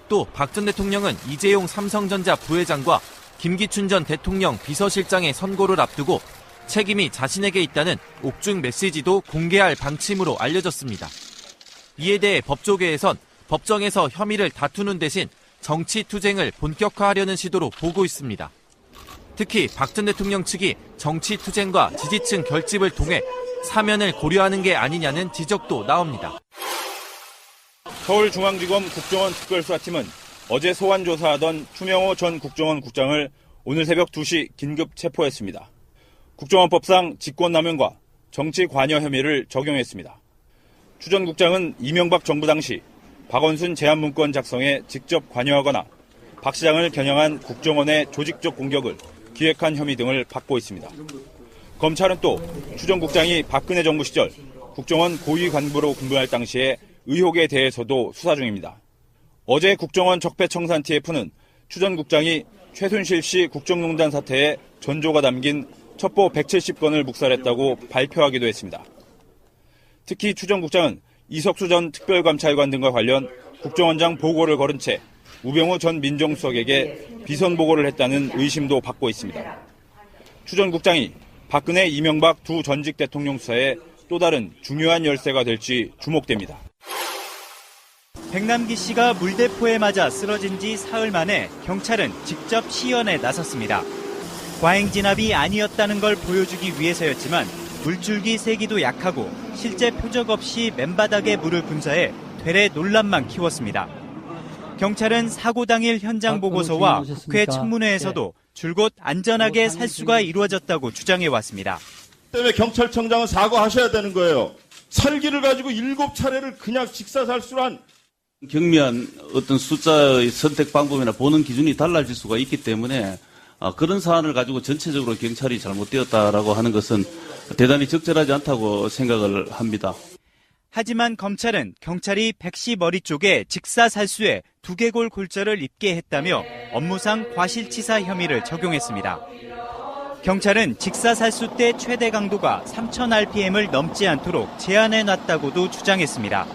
또 박 전 대통령은 이재용 삼성전자 부회장과 김기춘 전 대통령 비서실장의 선고를 앞두고 책임이 자신에게 있다는 옥중 메시지도 공개할 방침으로 알려졌습니다. 이에 대해 법조계에선 법정에서 혐의를 다투는 대신 정치 투쟁을 본격화하려는 시도로 보고 있습니다. 특히 박 전 대통령 측이 정치 투쟁과 지지층 결집을 통해 사면을 고려하는 게 아니냐는 지적도 나옵니다. 서울중앙지검 국정원 특별수사팀은 어제 소환 조사하던 추명호 전 국정원 국장을 오늘 새벽 2시 긴급 체포했습니다. 국정원법상 직권남용과 정치 관여 혐의를 적용했습니다. 추 전 국장은 이명박 정부 당시 박원순 제안문건 작성에 직접 관여하거나 박 시장을 겨냥한 국정원의 조직적 공격을 기획한 혐의 등을 받고 있습니다. 검찰은 또 추 전 국장이 박근혜 정부 시절 국정원 고위 간부로 근무할 당시의 의혹에 대해서도 수사 중입니다. 어제 국정원 적폐청산 TF는 추 전 국장이 최순실 씨 국정농단 사태에 전조가 담긴 첩보 170건을 묵살했다고 발표하기도 했습니다. 특히 추 전 국장은 이석수 전 특별감찰관 등과 관련 국정원장 보고를 걸은 채 우병우 전 민정수석에게 비선 보고를 했다는 의심도 받고 있습니다. 추 전 국장이 박근혜, 이명박 두 전직 대통령 수사에 또 다른 중요한 열쇠가 될지 주목됩니다. 백남기 씨가 물대포에 맞아 쓰러진 지 사흘 만에 경찰은 직접 시연에 나섰습니다. 과잉 진압이 아니었다는 걸 보여주기 위해서였지만 물줄기 세기도 약하고 실제 표적 없이 맨바닥에 물을 분사해 되레 논란만 키웠습니다. 경찰은 사고 당일 현장 보고서와 국회 청문회에서도 줄곧 안전하게 살수가 이루어졌다고 주장해왔습니다. 때문에 경찰청장은 사과하셔야 되는 거예요. 살기를 가지고 7차례를 그냥 직사살수로 한 경미한 어떤 숫자의 선택 방법이나 보는 기준이 달라질 수가 있기 때문에 그런 사안을 가지고 전체적으로 경찰이 잘못되었다라고 하는 것은 대단히 적절하지 않다고 생각을 합니다. 하지만 검찰은 경찰이 백 씨 머리 쪽에 직사살수에 두개골 골절을 입게 했다며 업무상 과실치사 혐의를 적용했습니다. 경찰은 직사살수 때 최대 강도가 3000rpm을 넘지 않도록 제한해놨다고도 주장했습니다.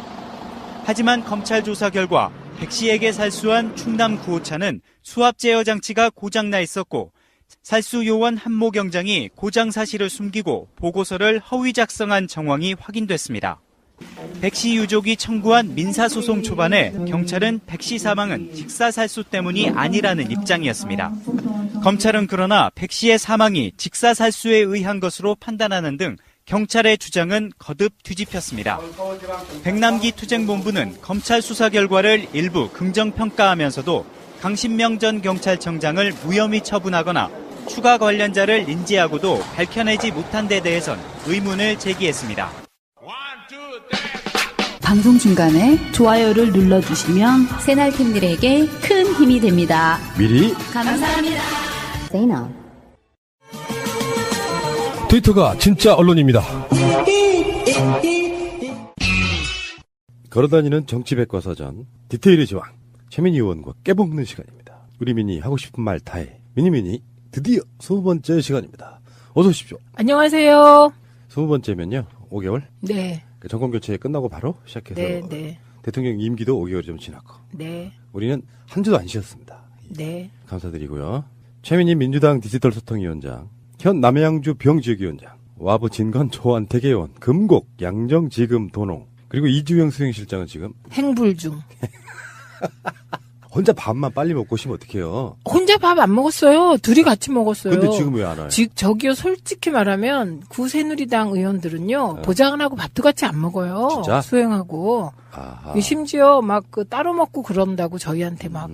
하지만 검찰 조사 결과 백 씨에게 살수한 충남 9호차는 수압 제어 장치가 고장나 있었고 살수 요원 한모 경장이 고장 사실을 숨기고 보고서를 허위 작성한 정황이 확인됐습니다. 백 씨 유족이 청구한 민사소송 초반에 경찰은 백 씨 사망은 직사살수 때문이 아니라는 입장이었습니다. 검찰은 그러나 백 씨의 사망이 직사살수에 의한 것으로 판단하는 등 경찰의 주장은 거듭 뒤집혔습니다. 백남기 투쟁본부는 검찰 수사 결과를 일부 긍정평가하면서도 강신명 전 경찰청장을 무혐의 처분하거나 추가 관련자를 인지하고도 밝혀내지 못한 데 대해선 의문을 제기했습니다. 방송 중간에 좋아요를 눌러주시면 새날팀들에게 큰 힘이 됩니다. 미리 감사합니다. 트위터가 진짜 언론입니다. 걸어다니는 정치백과사전 디테일의 제왕 최민희 의원과 깨볶는 시간입니다. 우리 미니 하고 싶은 말 다해. 미니미니 드디어 20번째 시간입니다. 어서 오십시오. 안녕하세요. 20번째면요 5개월? 네. 정권교체 끝나고 바로 시작해서 네. 대통령 임기도 5개월이 좀 지났고 네. 우리는 한 주도 안 쉬었습니다. 네. 감사드리고요. 최민희 민주당 디지털소통위원장, 현 남양주 병지역위원장, 와부 진건 조한태계원, 금곡 양정지금 도농, 그리고 이주영 수행실장은 지금 행불 중. 혼자 밥만 빨리 먹고 오시면 어떡해요? 혼자 밥 안 먹었어요. 둘이 같이 먹었어요. 근데 지금 왜 안 와요? 저기요, 솔직히 말하면 구새누리당 의원들은요, 보장을 하고 밥도 같이 안 먹어요. 진짜? 수행하고. 심지어 막 따로 먹고 그런다고 저희한테 막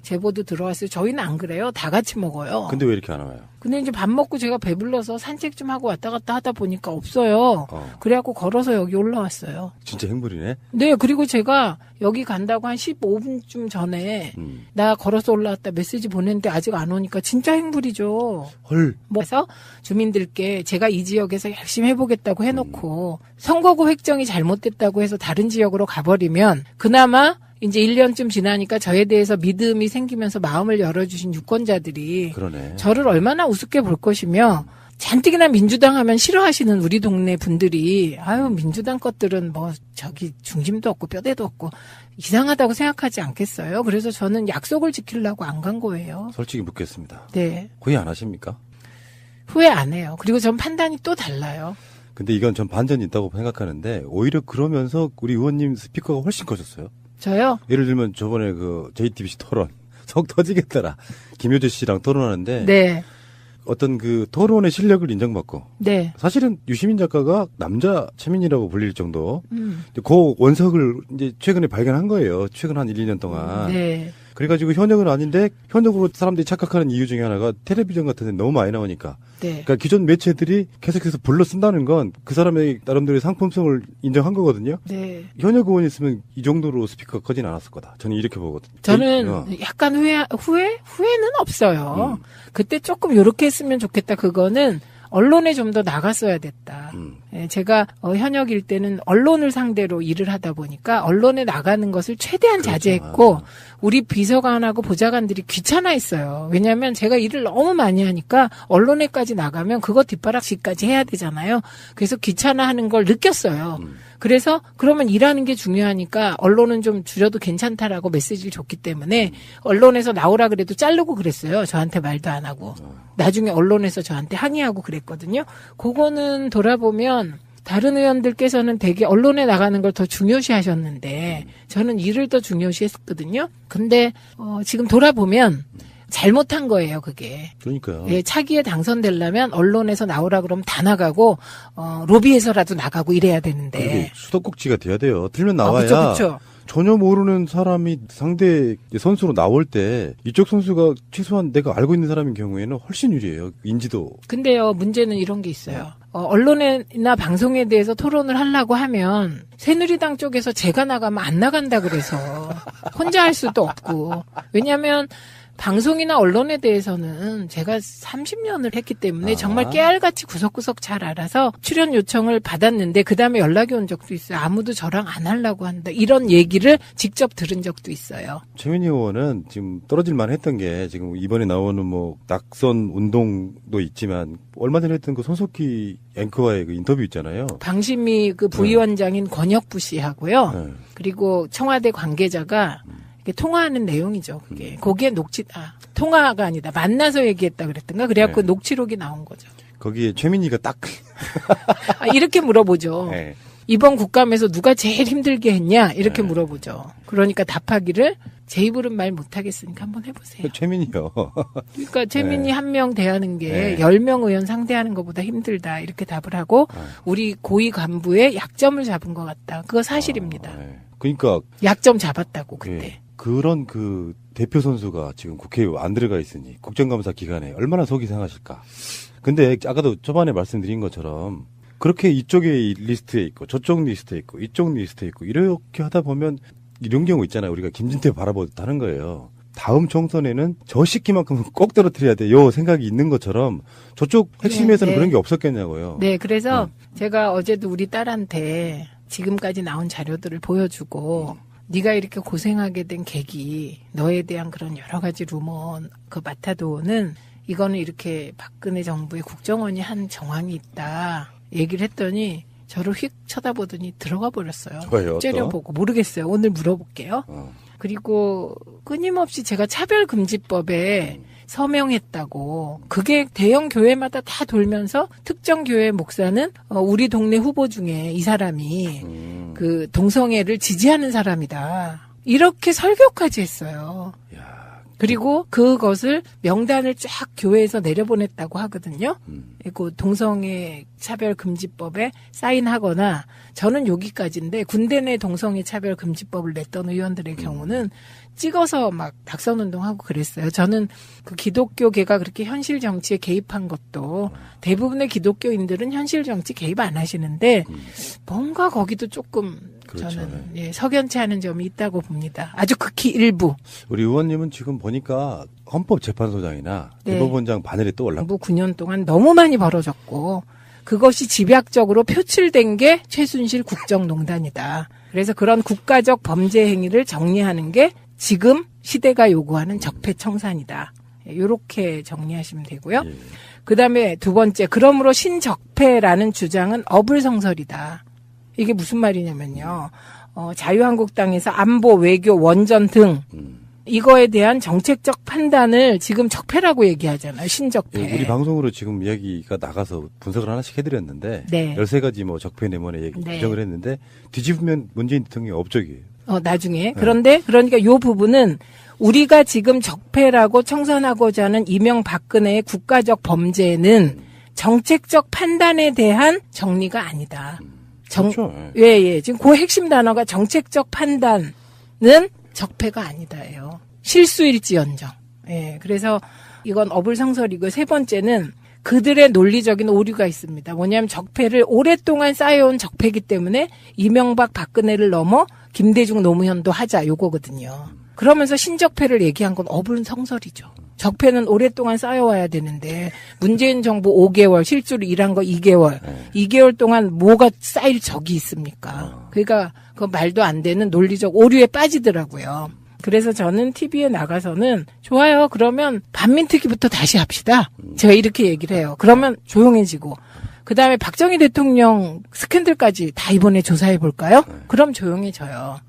제보도 들어왔어요. 저희는 안 그래요. 다 같이 먹어요. 근데 왜 이렇게 안 와요? 근데 이제 밥 먹고 제가 배불러서 산책 좀 하고 왔다 갔다 하다 보니까 없어요. 그래갖고 걸어서 여기 올라왔어요. 진짜 행불이네? 네, 그리고 제가 여기 간다고 한 15분쯤 전에 나 걸어서 올라왔다 메시지 보냈는데 아직 안 오니까 진짜 행불이죠. 헐. 그래서 주민들께 제가 이 지역에서 열심히 해보겠다고 해놓고 선거구 획정이 잘못됐다고 해서 다른 지역으로 가버리면 그나마 이제 1년쯤 지나니까 저에 대해서 믿음이 생기면서 마음을 열어주신 유권자들이 그러네. 저를 얼마나 우습게 볼 것이며 잔뜩이나 민주당 하면 싫어하시는 우리 동네 분들이 아유 민주당 것들은 뭐 저기 중심도 없고 뼈대도 없고 이상하다고 생각하지 않겠어요? 그래서 저는 약속을 지키려고 안 간 거예요. 솔직히 묻겠습니다. 네. 후회 안 하십니까? 후회 안 해요. 그리고 전 판단이 또 달라요. 근데 이건 전 반전이 있다고 생각하는데 오히려 그러면서 우리 의원님 스피커가 훨씬 커졌어요. 저요? 예를 들면 저번에 그 JTBC 토론 속 터지겠더라. 김효재 씨랑 토론하는데 네. 어떤 그 토론의 실력을 인정받고 네. 사실은 유시민 작가가 남자 최민이라고 불릴 정도 그 원석을 이제 최근에 발견한 거예요. 최근 한 1, 2년 동안. 네. 그래가지고 현역은 아닌데 현역으로 사람들이 착각하는 이유 중에 하나가 텔레비전 같은 데 너무 많이 나오니까. 네. 그러니까 기존 매체들이 계속해서 불러 쓴다는 건 그 사람의 나름대로의 상품성을 인정한 거거든요. 네. 현역 의원이 있으면 이 정도로 스피커가 커진 않았을 거다. 저는 이렇게 보거든요. 저는 약간 후회는 없어요. 그때 조금 요렇게 했으면 좋겠다. 그거는 언론에 좀 더 나갔어야 됐다. 예, 제가 현역일 때는 언론을 상대로 일을 하다 보니까 언론에 나가는 것을 최대한 자제했고 우리 비서관하고 보좌관들이 귀찮아했어요. 왜냐하면 제가 일을 너무 많이 하니까 언론에까지 나가면 그거 뒷바라지까지 해야 되잖아요. 그래서 귀찮아하는 걸 느꼈어요. 그래서 그러면 일하는 게 중요하니까 언론은 좀 줄여도 괜찮다라고 메시지를 줬기 때문에 언론에서 나오라 그래도 자르고 그랬어요. 저한테 말도 안 하고. 나중에 언론에서 저한테 항의하고 그랬거든요. 그거는 돌아보면 다른 의원들께서는 되게 언론에 나가는 걸 더 중요시 하셨는데 저는 일을 더 중요시 했거든요. 근데 지금 돌아보면 잘못한 거예요, 그게. 그러니까요. 예, 차기에 당선되려면 언론에서 나오라 그러면 다 나가고 로비에서라도 나가고 이래야 되는데. 수도꼭지가 돼야 돼요. 들면 나와야. 그쵸. 전혀 모르는 사람이 상대 선수로 나올 때 이쪽 선수가 최소한 내가 알고 있는 사람인 경우에는 훨씬 유리해요. 인지도. 근데요, 문제는 이런 게 있어요. 언론이나 방송에 대해서 토론을 하려고 하면 새누리당 쪽에서 제가 나가면 안 나간다 그래서 혼자 할 수도 없고. 왜냐하면 방송이나 언론에 대해서는 제가 30년을 했기 때문에 정말 깨알같이 구석구석 잘 알아서 출연 요청을 받았는데 그다음에 연락이 온 적도 있어요. 아무도 저랑 안 하려고 한다. 이런 얘기를 직접 들은 적도 있어요. 최민희 의원은 지금 떨어질만 했던 게 지금 이번에 나오는 뭐 낙선 운동도 있지만 얼마 전에 했던 그 손석희 앵커와의 그 인터뷰 있잖아요. 방심위 그 부위원장인 권혁부 씨하고요. 그리고 청와대 관계자가 통화하는 내용이죠, 그게. 거기에 통화가 아니다. 만나서 얘기했다 그랬던가? 그래갖고 녹취록이 나온 거죠. 거기에 최민희가 딱. 이렇게 물어보죠. 네. 이번 국감에서 누가 제일 힘들게 했냐? 이렇게 물어보죠. 그러니까 답하기를 제 입으로는 말 못하겠으니까 한번 해보세요. 최민희요. 그러니까 최민희 한 명 대하는 게 10명 의원 상대하는 것보다 힘들다. 이렇게 답을 하고 우리 고위 간부의 약점을 잡은 것 같다. 그거 사실입니다. 그러니까. 약점 잡았다고, 그때. 그런 그 대표 선수가 지금 국회에 안 들어가 있으니 국정감사 기간에 얼마나 속이 상하실까. 근데 아까도 초반에 말씀드린 것처럼 그렇게 이쪽에 리스트에 있고 저쪽 리스트에 있고 이쪽 리스트에 있고 이렇게 하다 보면 이런 경우 있잖아요. 우리가 김진태 바라보다는 거예요. 다음 총선에는 저 시기만큼은 꼭 떨어뜨려야 돼. 요 생각이 있는 것처럼 저쪽 핵심에서는 그런 게 없었겠냐고요. 네, 그래서 제가 어제도 우리 딸한테 지금까지 나온 자료들을 보여주고 네가 이렇게 고생하게 된 계기, 너에 대한 그런 여러 가지 루머, 그 마타도는 이거는 이렇게 박근혜 정부의 국정원이 한 정황이 있다 얘기를 했더니 저를 휙 쳐다보더니 들어가 버렸어요. 저요? 째려보고 모르겠어요. 오늘 물어볼게요. 그리고 끊임없이 제가 차별금지법에 서명했다고. 그게 대형 교회마다 다 돌면서 특정 교회 목사는 우리 동네 후보 중에 이 사람이 그 동성애를 지지하는 사람이다. 이렇게 설교까지 했어요. 그리고 그것을 명단을 쫙 교회에서 내려보냈다고 하거든요. 그리고 동성애 차별금지법에 사인하거나 저는 여기까지인데 군대 내 동성애 차별금지법을 냈던 의원들의 경우는 찍어서 막 낙선운동하고 그랬어요. 저는 그 기독교계가 그렇게 현실 정치에 개입한 것도 대부분의 기독교인들은 현실 정치 개입 안 하시는데 뭔가 거기도 조금 저는 석연치 않은 점이 있다고 봅니다. 아주 극히 일부. 우리 의원님은 지금 보니까 헌법재판소장이나 대법원장 바늘에 또 올라. 정부 9년 동안 너무 많이 벌어졌고 그것이 집약적으로 표출된 게 최순실 국정농단이다. 그래서 그런 국가적 범죄 행위를 정리하는 게 지금 시대가 요구하는 적폐청산이다. 이렇게 정리하시면 되고요. 그다음에 두 번째, 그러므로 신적폐라는 주장은 어불성설이다. 이게 무슨 말이냐면요. 자유한국당에서 안보, 외교, 원전 등 이거에 대한 정책적 판단을 지금 적폐라고 얘기하잖아요. 신적폐. 우리 방송으로 지금 이야기가 나가서 분석을 하나씩 해드렸는데 13가지 뭐 적폐 내mon의 얘기 규정을 했는데 뒤집으면 문재인 대통령이 업적이에요. 나중에. 그런데 그러니까 요 부분은 우리가 지금 적폐라고 청산하고자 하는 이명박근혜의 국가적 범죄는 정책적 판단에 대한 정리가 아니다. 그렇죠. 예. 지금 그 핵심 단어가 정책적 판단은 적폐가 아니다예요. 실수일지언정. 예. 그래서 이건 어불성설이고 세 번째는 그들의 논리적인 오류가 있습니다. 뭐냐면 적폐를 오랫동안 쌓여온 적폐이기 때문에 이명박 박근혜를 넘어 김대중 노무현도 하자 요거거든요. 그러면서 신적폐를 얘기한 건 어불성설이죠. 적폐는 오랫동안 쌓여와야 되는데 문재인 정부 5개월 실제로 일한 거 2개월 2개월 동안 뭐가 쌓일 적이 있습니까? 그러니까 그 말도 안 되는 논리적 오류에 빠지더라고요. 그래서 저는 TV에 나가서는 좋아요. 그러면 반민특위부터 다시 합시다. 제가 이렇게 얘기를 해요. 그러면 조용해지고 그다음에 박정희 대통령 스캔들까지 다 이번에 조사해 볼까요? 그럼 조용해져요.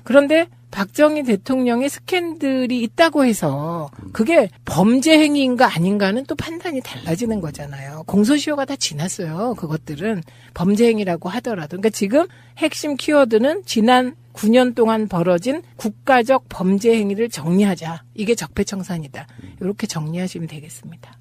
그런데 박정희 대통령의 스캔들이 있다고 해서 그게 범죄 행위인가 아닌가는 또 판단이 달라지는 거잖아요. 공소시효가 다 지났어요. 그것들은 범죄 행위라고 하더라도. 그러니까 지금 핵심 키워드는 지난 9년 동안 벌어진 국가적 범죄 행위를 정리하자. 이게 적폐청산이다. 이렇게 정리하시면 되겠습니다.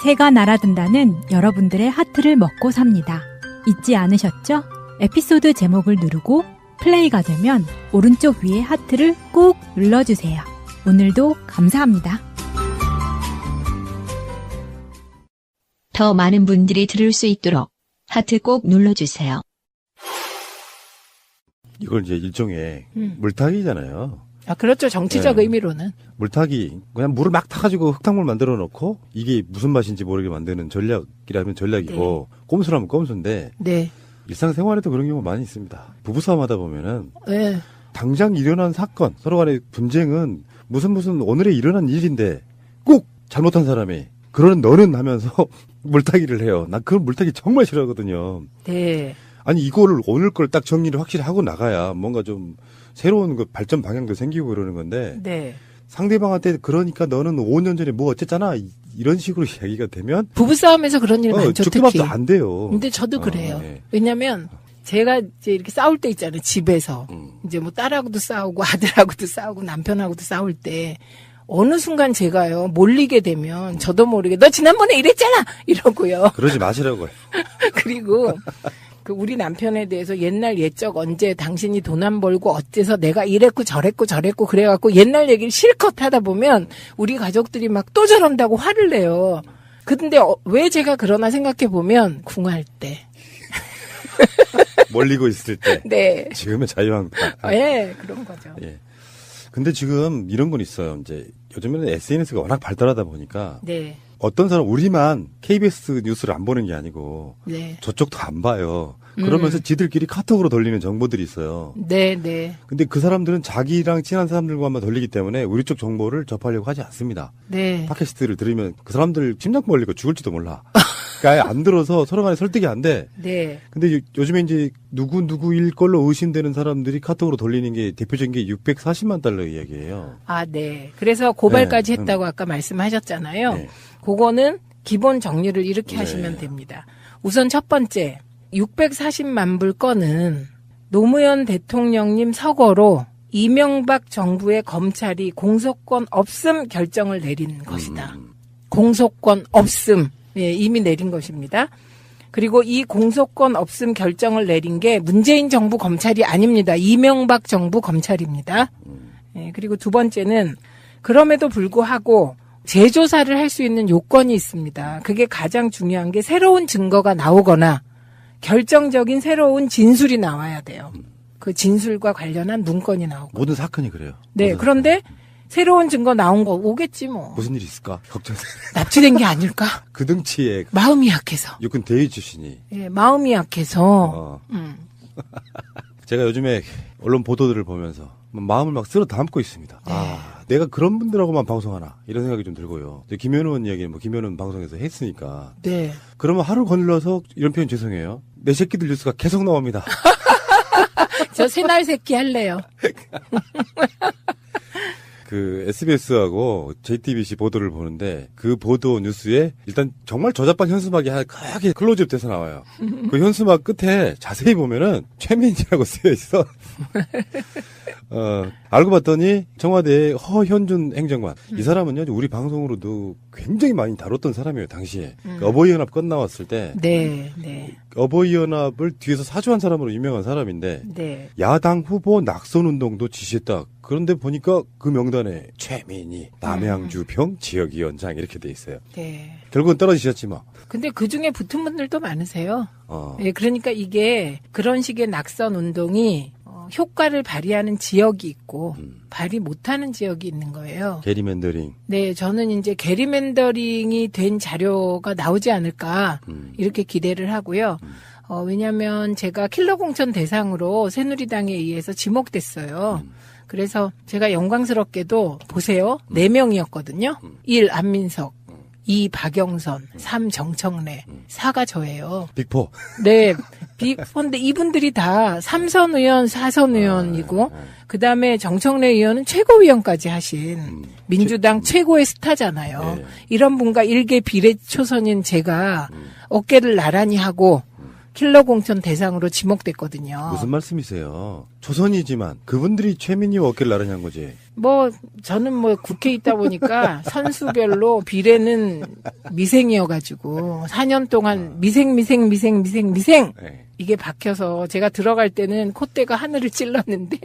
새가 날아든다는 여러분들의 하트를 먹고 삽니다. 잊지 않으셨죠? 에피소드 제목을 누르고 플레이가 되면 오른쪽 위에 하트를 꾹 눌러주세요. 오늘도 감사합니다. 더 많은 분들이 들을 수 있도록 하트 꼭 눌러주세요. 이걸 이제 일종의 물타기잖아요. 아, 그렇죠. 정치적 의미로는. 물타기. 그냥 물을 막 타가지고 흙탕물 만들어 놓고 이게 무슨 맛인지 모르게 만드는 전략이라면 전략이고 꼼수라면 꼼수인데 일상생활에도 그런 경우가 많이 있습니다. 부부싸움 하다 보면은 당장 일어난 사건, 서로 간의 분쟁은 무슨 오늘에 일어난 일인데 꼭 잘못한 사람이 그러는 너는 하면서 물타기를 해요. 난 그 물타기 정말 싫어하거든요. 네. 아니 이거를 오늘 걸 딱 정리를 확실히 하고 나가야 뭔가 좀 새로운 그 발전 방향도 생기고 그러는 건데 상대방한테 그러니까 너는 5년 전에 뭐 어쨌잖아 이런 식으로 이야기가 되면 부부싸움에서 그런 일 많죠. 죽기밥도 안 돼요. 근데 저도 그래요. 왜냐면 제가 이제 이렇게 싸울 때 있잖아요. 집에서 이제 뭐 딸하고도 싸우고 아들하고도 싸우고 남편하고도 싸울 때 어느 순간 제가요 몰리게 되면 저도 모르게 너 지난번에 이랬잖아 이러고요. 그러지 마시라고요. 그리고 그 우리 남편에 대해서 옛날 옛적 언제 당신이 돈 안 벌고 어째서 내가 이랬고 저랬고 그래갖고 옛날 얘기를 실컷 하다 보면 우리 가족들이 막 또 저런다고 화를 내요. 근데 왜 제가 그러나 생각해 보면 궁할 때. 몰리고 있을 때. 네. 지금은 자유한국당. 그런 거죠. 예. 근데 지금 이런 건 있어요. 이제 요즘에는 SNS가 워낙 발달하다 보니까 어떤 사람 우리만 KBS 뉴스를 안 보는 게 아니고 저쪽도 안 봐요. 그러면서 지들끼리 카톡으로 돌리는 정보들이 있어요. 네. 근데 그 사람들은 자기랑 친한 사람들과만 돌리기 때문에 우리 쪽 정보를 접하려고 하지 않습니다. 팟캐스트를 들으면 그 사람들 심장 벌리고 죽을지도 몰라. 그러니까 안 들어서 서로 간에 설득이 안 돼. 근데 요즘에 이제 누구일 걸로 의심되는 사람들이 카톡으로 돌리는 게 대표적인 게 640만 달러 이야기예요. 아, 네. 그래서 고발까지 했다고 아까 말씀하셨잖아요. 그거는 기본 정리를 이렇게 하시면 됩니다. 우선 첫 번째, 640만 불 건은 노무현 대통령님 서거로 이명박 정부의 검찰이 공소권 없음 결정을 내린 것이다. 공소권 없음. 이미 내린 것입니다. 그리고 이 공소권 없음 결정을 내린 게 문재인 정부 검찰이 아닙니다. 이명박 정부 검찰입니다. 그리고 두 번째는 그럼에도 불구하고 재조사를 할 수 있는 요건이 있습니다. 그게 가장 중요한 게 새로운 증거가 나오거나 결정적인 새로운 진술이 나와야 돼요. 그 진술과 관련한 문건이 나오고. 모든 사건이 그래요. 네, 그런데 새로운 증거 나온 거 오겠지 뭐. 무슨 일이 있을까? 걱정. 납치된 게 아닐까? 그 등치에 마음이 약해서. 육군 대위 출신이. 마음이 약해서. 제가 요즘에 언론 보도들을 보면서 마음을 막 쓸어 담고 있습니다. 내가 그런 분들하고만 방송하나 이런 생각이 좀 들고요. 김현우 이야기는 김현우 방송에서 했으니까. 그러면 하루 걸러서 이런 표현 죄송해요. 내 새끼들 뉴스가 계속 나옵니다. 저 새날 새끼 할래요. 그 SBS하고 JTBC 보도를 보는데 그 보도 뉴스에 일단 정말 저작반 현수막이 크게 클로즈업 돼서 나와요. 그 현수막 끝에 자세히 보면은 최민희라고 쓰여 있어. 알고 봤더니 청와대의 허현준 행정관. 이 사람은요, 우리 방송으로도 굉장히 많이 다뤘던 사람이에요, 당시에. 그 어버이연합 끝나왔을 때. 네. 어버이연합을 뒤에서 사주한 사람으로 유명한 사람인데. 네. 야당 후보 낙선운동도 지시했다. 그런데 보니까 그 명단에 최민희, 남양주병 지역위원장 이렇게 돼 있어요. 네. 결국은 떨어지셨지 뭐. 근데 그 중에 붙은 분들도 많으세요. 예, 그러니까 이게 그런 식의 낙선 운동이 효과를 발휘하는 지역이 있고 발휘 못하는 지역이 있는 거예요. 게리맨더링. 네, 저는 이제 게리맨더링이 된 자료가 나오지 않을까 이렇게 기대를 하고요. 왜냐하면 제가 킬러 공천 대상으로 새누리당에 의해서 지목됐어요. 그래서 제가 영광스럽게도 보세요. 4명이었거든요. 1. 안민석, 2. 박영선, 3. 정청래, 4가 저예요. 빅포. 네, 빅포인데 이분들이 다 3선 의원, 4선 의원이고 그 다음에 정청래 의원은 최고위원까지 하신 민주당 최고의 스타잖아요. 네. 이런 분과 일개 비례 초선인 제가 어깨를 나란히 하고 킬러 공천 대상으로 지목됐거든요. 무슨 말씀이세요? 초선이지만 그분들이 최민희와 어깨를 나란히 한 거지. 저는 국회에 있다 보니까 선수별로 비례는 미생이어가지고 4년 동안 미생. 네. 이게 박혀서 제가 들어갈 때는 콧대가 하늘을 찔렀는데.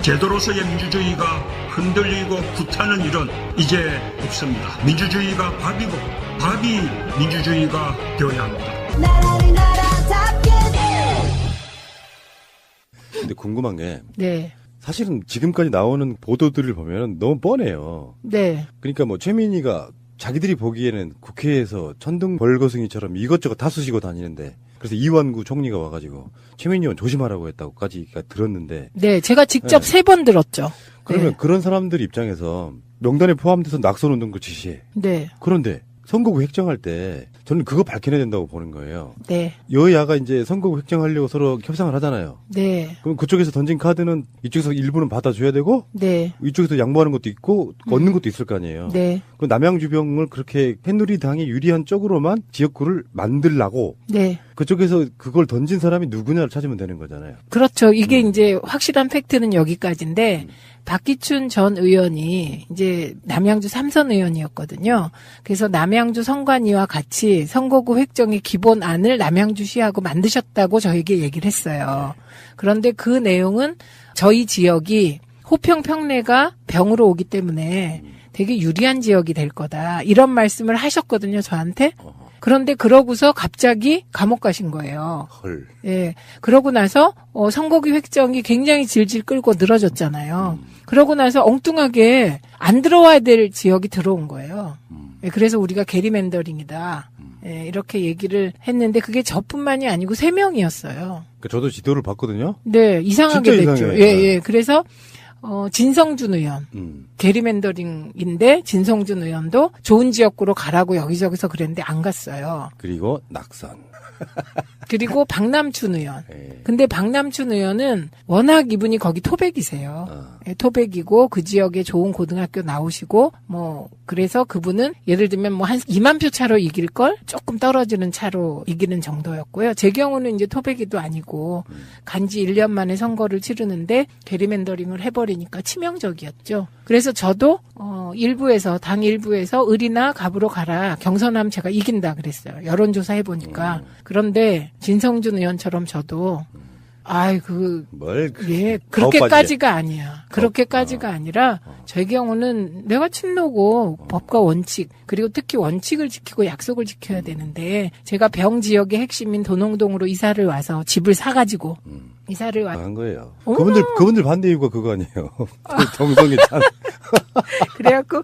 제도로서의 민주주의가 흔들리고 구타는 일은 이제 없습니다. 민주주의가 밥이고 밥이 민주주의가 되어야 합니다. 근데 궁금한 게 네. 사실은 지금까지 나오는 보도들을 보면 너무 뻔해요. 네. 그러니까 최민희가 자기들이 보기에는 국회에서 천둥벌거숭이처럼 이것저것 다 쑤시고 다니는데 그래서 이완구 총리가 와가지고 최민희 의원 조심하라고 했다고까지 들었는데. 네, 제가 직접 3번 들었죠. 그러면 네. 그런 사람들 입장에서 명단에 포함돼서 낙선운동도 지시해. 네. 그런데 선거구 획정할 때 저는 그거 밝혀내야 된다고 보는 거예요. 네. 여야가 이제 선거구 획정하려고 서로 협상을 하잖아요. 네. 그럼 그쪽에서 던진 카드는 이쪽에서 일부는 받아줘야 되고, 네. 이쪽에서 양보하는 것도 있고, 얻는 것도 있을 거 아니에요. 네. 그럼 남양주병을 그렇게 새누리당이 유리한 쪽으로만 지역구를 만들라고, 네. 그쪽에서 그걸 던진 사람이 누구냐를 찾으면 되는 거잖아요. 그렇죠. 이게 이제 확실한 팩트는 여기까지인데, 박기춘 전 의원이 이제 남양주 3선 의원이었거든요. 그래서 남양주 선관위와 같이 선거구 획정의 기본안을 남양주시하고 만드셨다고 저에게 얘기를 했어요. 그런데 그 내용은 저희 지역이 호평 평내가 병으로 오기 때문에 되게 유리한 지역이 될 거다. 이런 말씀을 하셨거든요, 저한테. 그런데 그러고서 갑자기 감옥 가신 거예요. 헐. 예. 그러고 나서 선거구 획정이 굉장히 질질 끌고 늘어졌잖아요. 그러고 나서 엉뚱하게 안 들어와야 될 지역이 들어온 거예요. 예, 그래서 우리가 게리맨더링이다. 예, 이렇게 얘기를 했는데 그게 저뿐만이 아니고 3명이었어요. 저도 지도를 봤거든요. 네, 이상하게 진짜 됐죠. 이상해. 예. 그래서 진성준 의원. 게리맨더링인데 진성준 의원도 좋은 지역구로 가라고 여기저기서 그랬는데 안 갔어요. 그리고 낙선. 그리고 박남춘 의원. 근데 박남춘 의원은 워낙 이분이 거기 토백이세요. 예, 토백이고 그 지역에 좋은 고등학교 나오시고 그래서 그분은 예를 들면 한 2만 표 차로 이길 걸 조금 떨어지는 차로 이기는 정도였고요. 제 경우는 이제 토백이도 아니고 간지 1년 만에 선거를 치르는데 게리맨더링을 해버리니까 치명적이었죠. 그래서 저도 당 일부에서 을이나 갑으로 가라. 경선하면 제가 이긴다 그랬어요. 여론조사 해보니까. 그런데 진성준 의원처럼 저도 그렇게까지가 아니야. 그렇게까지가 아니라 제 경우는 내가 친노고 법과 원칙 그리고 특히 원칙을 지키고 약속을 지켜야 되는데 제가 병 지역의 핵심인 도농동으로 이사를 와서 집을 사가지고 이사를 한 거예요. 그분들 반대 이유가 그거 아니에요. 정성이 참. 그래갖고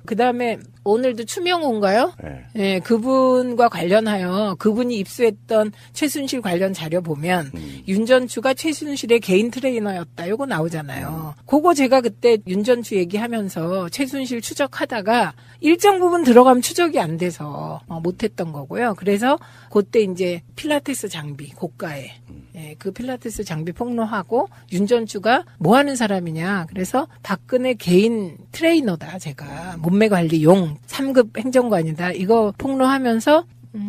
그다음에 오늘도 추명호인가요? 네, 그분과 관련하여 그분이 입수했던 최순실 관련 자료 보면 윤전추가 최순실의 개인 트레이너였다. 요거 나오잖아요. 그거 제가 그때 윤전추 얘기하면서 최순실 추적하다가 일정 부분 들어가면 추적이 안 돼서 못했던 거고요. 그래서 그때 이제 필라테스 장비 고가에 그 필라테스 장비 폭로하고 윤전추가 뭐 하는 사람이냐. 그래서 박근혜 개인 트레이너다. 제가 몸매 관리용 3급 행정관이다. 이거 폭로하면서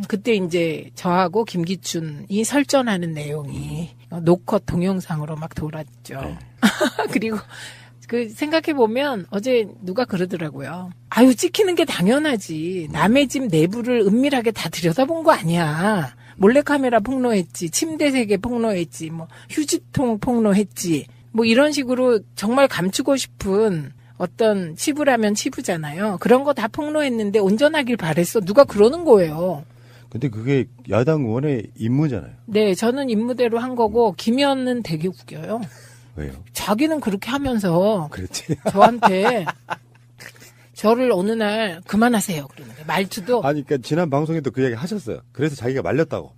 그때 이제 저하고 김기춘이 설전하는 내용이 노컷 동영상으로 막 돌았죠. 그리고 그 생각해보면 어제 누가 그러더라고요. 아유, 찍히는 게 당연하지. 남의 집 내부를 은밀하게 다 들여다본 거 아니야. 몰래카메라 폭로했지. 침대 세계 폭로했지. 뭐 휴지통 폭로했지. 뭐 이런 식으로 정말 감추고 싶은 어떤 치부라면 치부잖아요. 그런 거 다 폭로했는데 온전하길 바랬어. 누가 그러는 거예요. 근데 그게 야당 의원의 임무잖아요. 네, 저는 임무대로 한 거고 김현은 되게 웃겨요. 왜요? 자기는 그렇게 하면서 그렇지. 저한테 저를 어느 날 그만하세요. 그러는데 말투도 아니 그러니까 지난 방송에도 그 얘기 하셨어요. 그래서 자기가 말렸다고.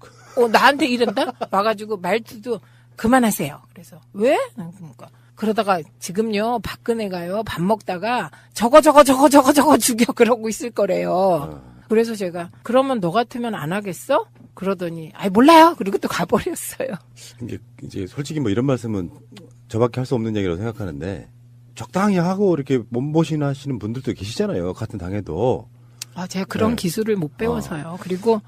나한테 이런다? 와가지고 말투도 그만하세요. 그래서 왜? 그러니까 그러다가 지금요 박근혜가요 밥 먹다가 저거 죽여 그러고 있을 거래요. 그래서 제가 그러면 너 같으면 안 하겠어? 그러더니 아이 몰라요. 그리고 또 가버렸어요. 이제 솔직히 뭐 이런 말씀은 저밖에 할 수 없는 얘기라고 생각하는데 적당히 하고 이렇게 몸보신 하시는 분들도 계시잖아요. 같은 당에도. 제가 그런 기술을 못 배워서요. 그리고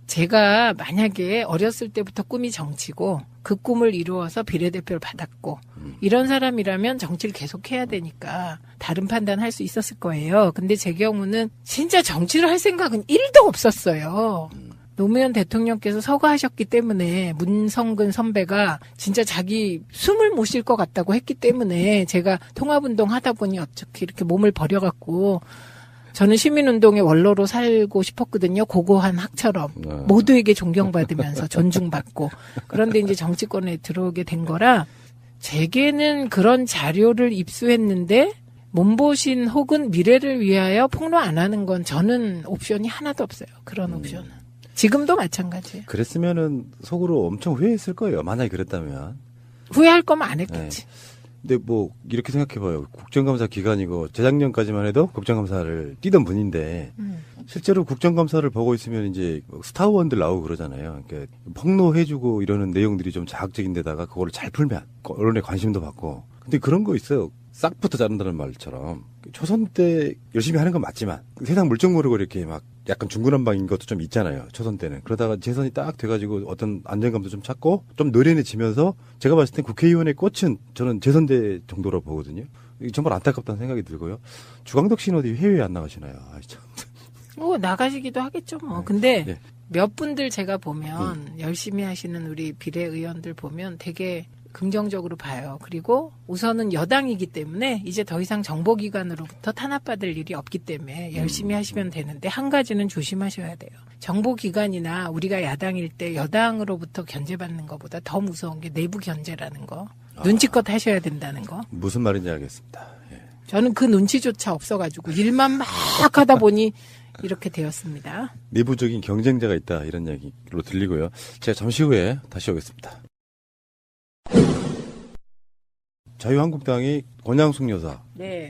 제가 만약에 어렸을 때부터 꿈이 정치고 그 꿈을 이루어서 비례대표를 받았고 이런 사람이라면 정치를 계속해야 되니까 다른 판단할 수 있었을 거예요. 근데 제 경우는 진짜 정치를 할 생각은 1도 없었어요. 노무현 대통령께서 서거하셨기 때문에 문성근 선배가 진짜 자기 숨을 못 쉴 것 같다고 했기 때문에 제가 통합운동 하다 보니 어떻게 이렇게 몸을 버려갖고 저는 시민운동의 원로로 살고 싶었거든요. 고고한 학처럼. 모두에게 존경받으면서 존중받고. 그런데 이제 정치권에 들어오게 된 거라 제게는 그런 자료를 입수했는데 몸보신 혹은 미래를 위하여 폭로 안 하는 건 저는 옵션이 하나도 없어요. 그런 옵션은. 지금도 마찬가지예요. 그랬으면은 속으로 엄청 후회했을 거예요. 만약에 그랬다면. 후회할 거면 안 했겠지. 근데 뭐 이렇게 생각해봐요. 국정감사 기간이고 재작년까지만 해도 국정감사를 뛰던 분인데 실제로 국정감사를 보고 있으면 이제 스타원들 나오고 그러잖아요. 그러니까 폭로해주고 이러는 내용들이 좀 자극적인 데다가 그거를 잘 풀면 언론의 관심도 받고. 근데 그런 거 있어요. 싹부터 자른다는 말처럼 초선 때 열심히 하는 건 맞지만 세상 물정 모르고 이렇게 막 약간 중구난방인 것도 좀 있잖아요. 초선 때는. 그러다가 재선이 딱 돼가지고 어떤 안정감도 좀 찾고 좀 노련해지면서 제가 봤을 땐 국회의원의 꽃은 저는 재선 때 정도로 보거든요. 정말 안타깝다는 생각이 들고요. 주광덕 씨는 어디 해외에 안 나가시나요? 참. 나가시기도 하겠죠 뭐. 근데 몇 분들 제가 보면 열심히 하시는 우리 비례의원들 보면 되게 긍정적으로 봐요. 그리고 우선은 여당이기 때문에 이제 더 이상 정보기관으로부터 탄압받을 일이 없기 때문에 열심히 하시면 되는데 한 가지는 조심하셔야 돼요. 정보기관이나 우리가 야당일 때 여당으로부터 견제받는 것보다 더 무서운 게 내부 견제라는 거. 눈치껏 하셔야 된다는 거. 무슨 말인지 알겠습니다. 저는 그 눈치조차 없어가지고 일만 막 하다 보니 이렇게 되었습니다. 내부적인 경쟁자가 있다 이런 얘기로 들리고요. 제가 잠시 후에 다시 오겠습니다. 자유한국당이 권양숙 여사,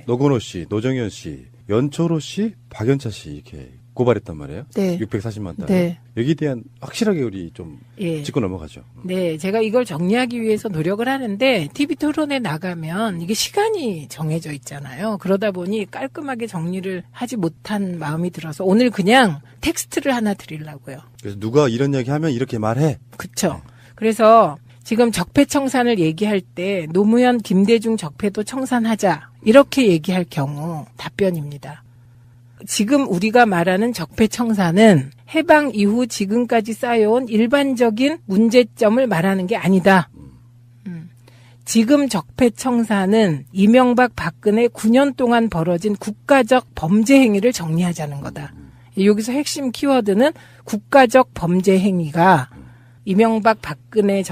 노건호 씨, 노정현 씨, 연초로 씨, 박연차 씨 이렇게 고발했단 말이에요. 640만 달. 여기에 대한 확실하게 우리 좀 짚고 넘어가죠. 네, 제가 이걸 정리하기 위해서 노력을 하는데 TV 토론에 나가면 이게 시간이 정해져 있잖아요. 그러다 보니 깔끔하게 정리를 하지 못한 마음이 들어서 오늘 그냥 텍스트를 하나 드리려고요. 그래서 누가 이런 얘기 하면 이렇게 말해. 그렇죠. 그래서 지금 적폐청산을 얘기할 때 노무현, 김대중 적폐도 청산하자 이렇게 얘기할 경우 답변입니다. 지금 우리가 말하는 적폐청산은 해방 이후 지금까지 쌓여온 일반적인 문제점을 말하는 게 아니다. 지금 적폐청산은 이명박 박근혜 9년 동안 벌어진 국가적 범죄 행위를 정리하자는 거다. 여기서 핵심 키워드는 국가적 범죄 행위가 이명박 박근혜